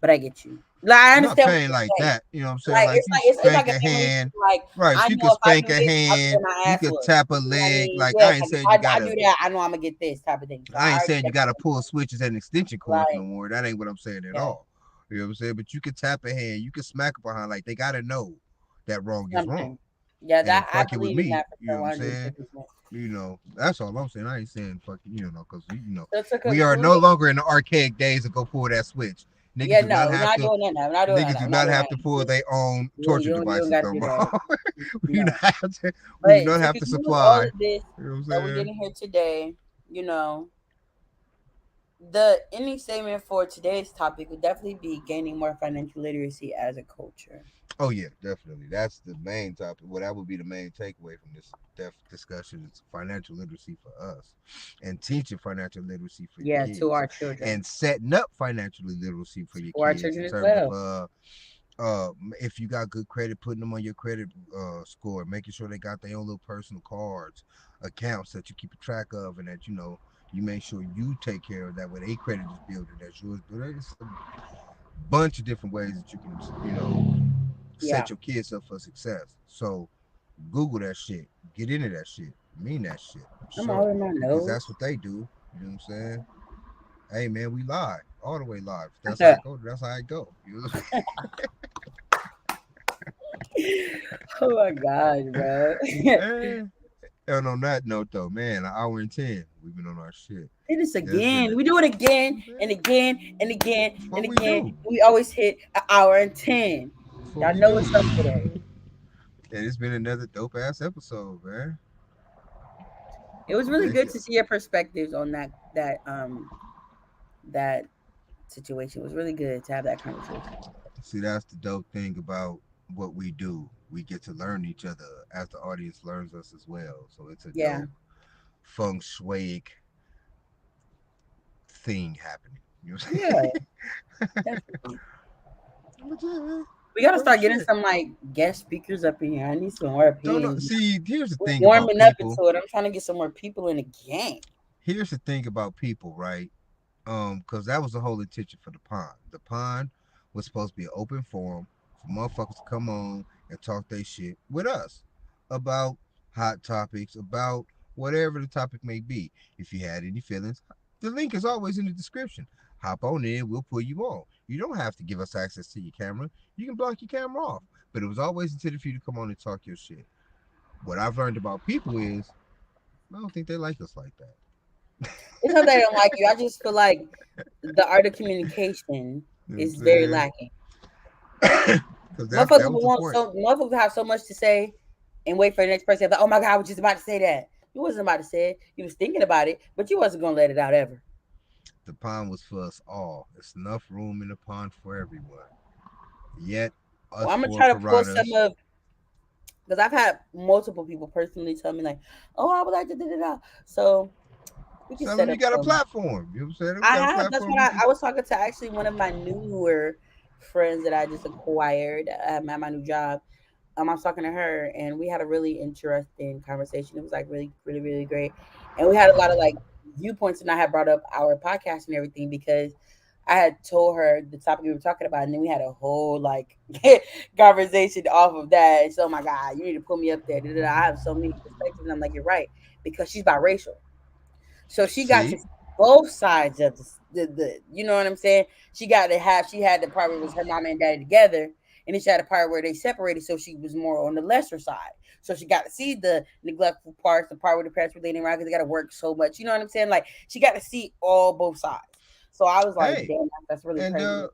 but I get you. Like I Not understand what pain like you're saying. that. You know what I'm saying? Like Like it's you like it's spank like a a family hand. thing. Like Right. I You know could if I spank do a this, I'm hand. getting my You ass could whooped. tap a You know what I leg. mean? Like Yeah, I ain't 'cause if saying you I gotta do that, I know I'm gonna get this type of thing. So I I ain't already saying you get got to what pull switches and extension you're cords no saying. more. That ain't what I'm saying at Like, all. You know what I'm saying? But you can tap a hand, you can smack a behind. Like they gotta know that wrong is wrong. something. Yeah, And then that I fuck it with believe in me. that for You know sure, what I'm 110%. saying? That's all I'm saying. I ain't saying fucking, because So to we are conclude no it, longer in the archaic days to go pull that switch. yeah, Niggas do not no, we're have not to. doing that now. We're not doing that Niggas now. do We're not not doing have that. to pull their own torture You don't devices got to no do more. that. we do No. not have to. We do But not to have to conclude all supply. of this You know what I'm that we did saying? in here today, you know, The ending statement for today's topic would definitely be gaining more financial literacy as a culture. Oh yeah, definitely. That's the main topic. Well, that would be the main takeaway from this discussion is financial literacy for us, and teaching financial literacy for your Yeah, to kids, our children, and setting up financial literacy for your for our kids in children as terms of well. if you got good credit, putting them on your credit score, making sure they got their own little personal cards, accounts that you keep a track of, and that you make sure you take care of that way. Their credit is building, that's yours. But it's a bunch of different ways that you can Yeah, set your kids up for success. So Google that shit, get into that shit, mean that shit for I'm sure, all in my because that's notes. what they do. You know what I'm saying? Hey man, we live all the way live. If that's how it go, that's how it go. You know? Oh my gosh, bro. And on that note, though, man, an hour and 10, we've been on our shit. Hit this It's been again. We do it again and again and again That's and what we again. do. We always hit an hour and 10. That's what Y'all we know do. what's up today. And it's been another dope ass episode, man. It was really Thank good you. to see your perspectives on that situation. It was really good to have that conversation. See, that's the dope thing about what we do. We get to learn each other as the audience learns us as well. So it's a Yeah, dope feng shui thing happening. You know what I'm yeah, saying? definitely. But yeah, man. We gotta Dope start getting shit. some like guest speakers up in here. I need some more Don't know. opinions. See, here's the We're thing about warming up people. into it. I'm trying to get some more people in the game. Here's the thing about people, right? Because that was the whole intention for the pond. The pond was supposed to be an open forum for motherfuckers to come on and talk their shit with us about hot topics, about whatever the topic may be. If you had any feelings, the link is always in the description. Hop on in, we'll put you on. You don't have to give us access to your camera. You can block your camera off. But it was always intended for you to come on and talk your shit. What I've learned about people is I don't think they like us like that. It's not that I don't like you. I just feel like the art of communication You know what I'm is very saying? lacking. Because Motherfuckers that was will the want point. so motherfuckers have so much to say and wait for the next person. Like, oh my god, I was just about to say that. You wasn't about to say it. You was thinking about it, but you wasn't gonna let it out ever. The pond was for us all. There's enough room in the pond for everyone. Yet, us Well, I'm gonna four try to pull some piranhas of because I've had multiple people personally tell me like, oh, I would like to da da da. So we can some of set you up got a some. platform. You know what I'm saying? We I got a have. That's platform. what We I can. was talking to actually one of my newer friends that I just acquired at my new job. I was talking to her, and we had a really interesting conversation. It was like really, really, really great, and we had a lot of like viewpoints, and I had brought up our podcast and everything because I had told her the topic we were talking about, and then we had a whole like conversation off of that. And so, oh my God, you need to put me up there. Da, da, da. I have so many perspectives, and I'm like, you're right because she's biracial. So she got to See? see both sides of the you know what I'm saying? She had the part where it was her mom and daddy together, and then she had a part where they separated, so she was more on the lesser side. So she got to see the neglectful parts, the part where the parents were dating around because they got to work so much. You know what I'm saying? Like she got to see all both sides. So I was like, Hey, damn, that's really and crazy.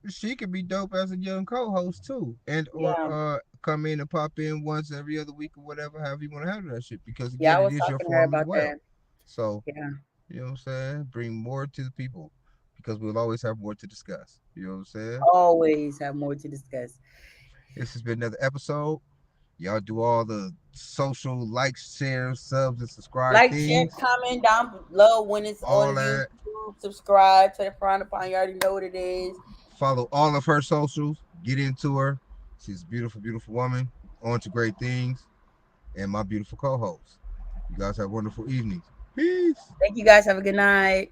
she could be dope as a young co-host too, and or Yeah, come in and pop in once every other week or whatever, however you want to handle that shit. Because yeah, again, I it was is your talking to her forum as about well. that. So Yeah. you know what I'm saying? Bring more to the people because we'll always have more to discuss. You know what I'm saying? Always have more to discuss. This has been another episode. Y'all do all the social likes, shares, subs, and subscribe Like, share, things. comment down below when it's All on that. YouTube. Subscribe to the Frown Upon. You already know what it is. Follow all of her socials. Get into her. She's a beautiful, beautiful woman. On to great things. And my beautiful co-host. You guys have wonderful evenings. Peace. Thank you guys. Have a good night.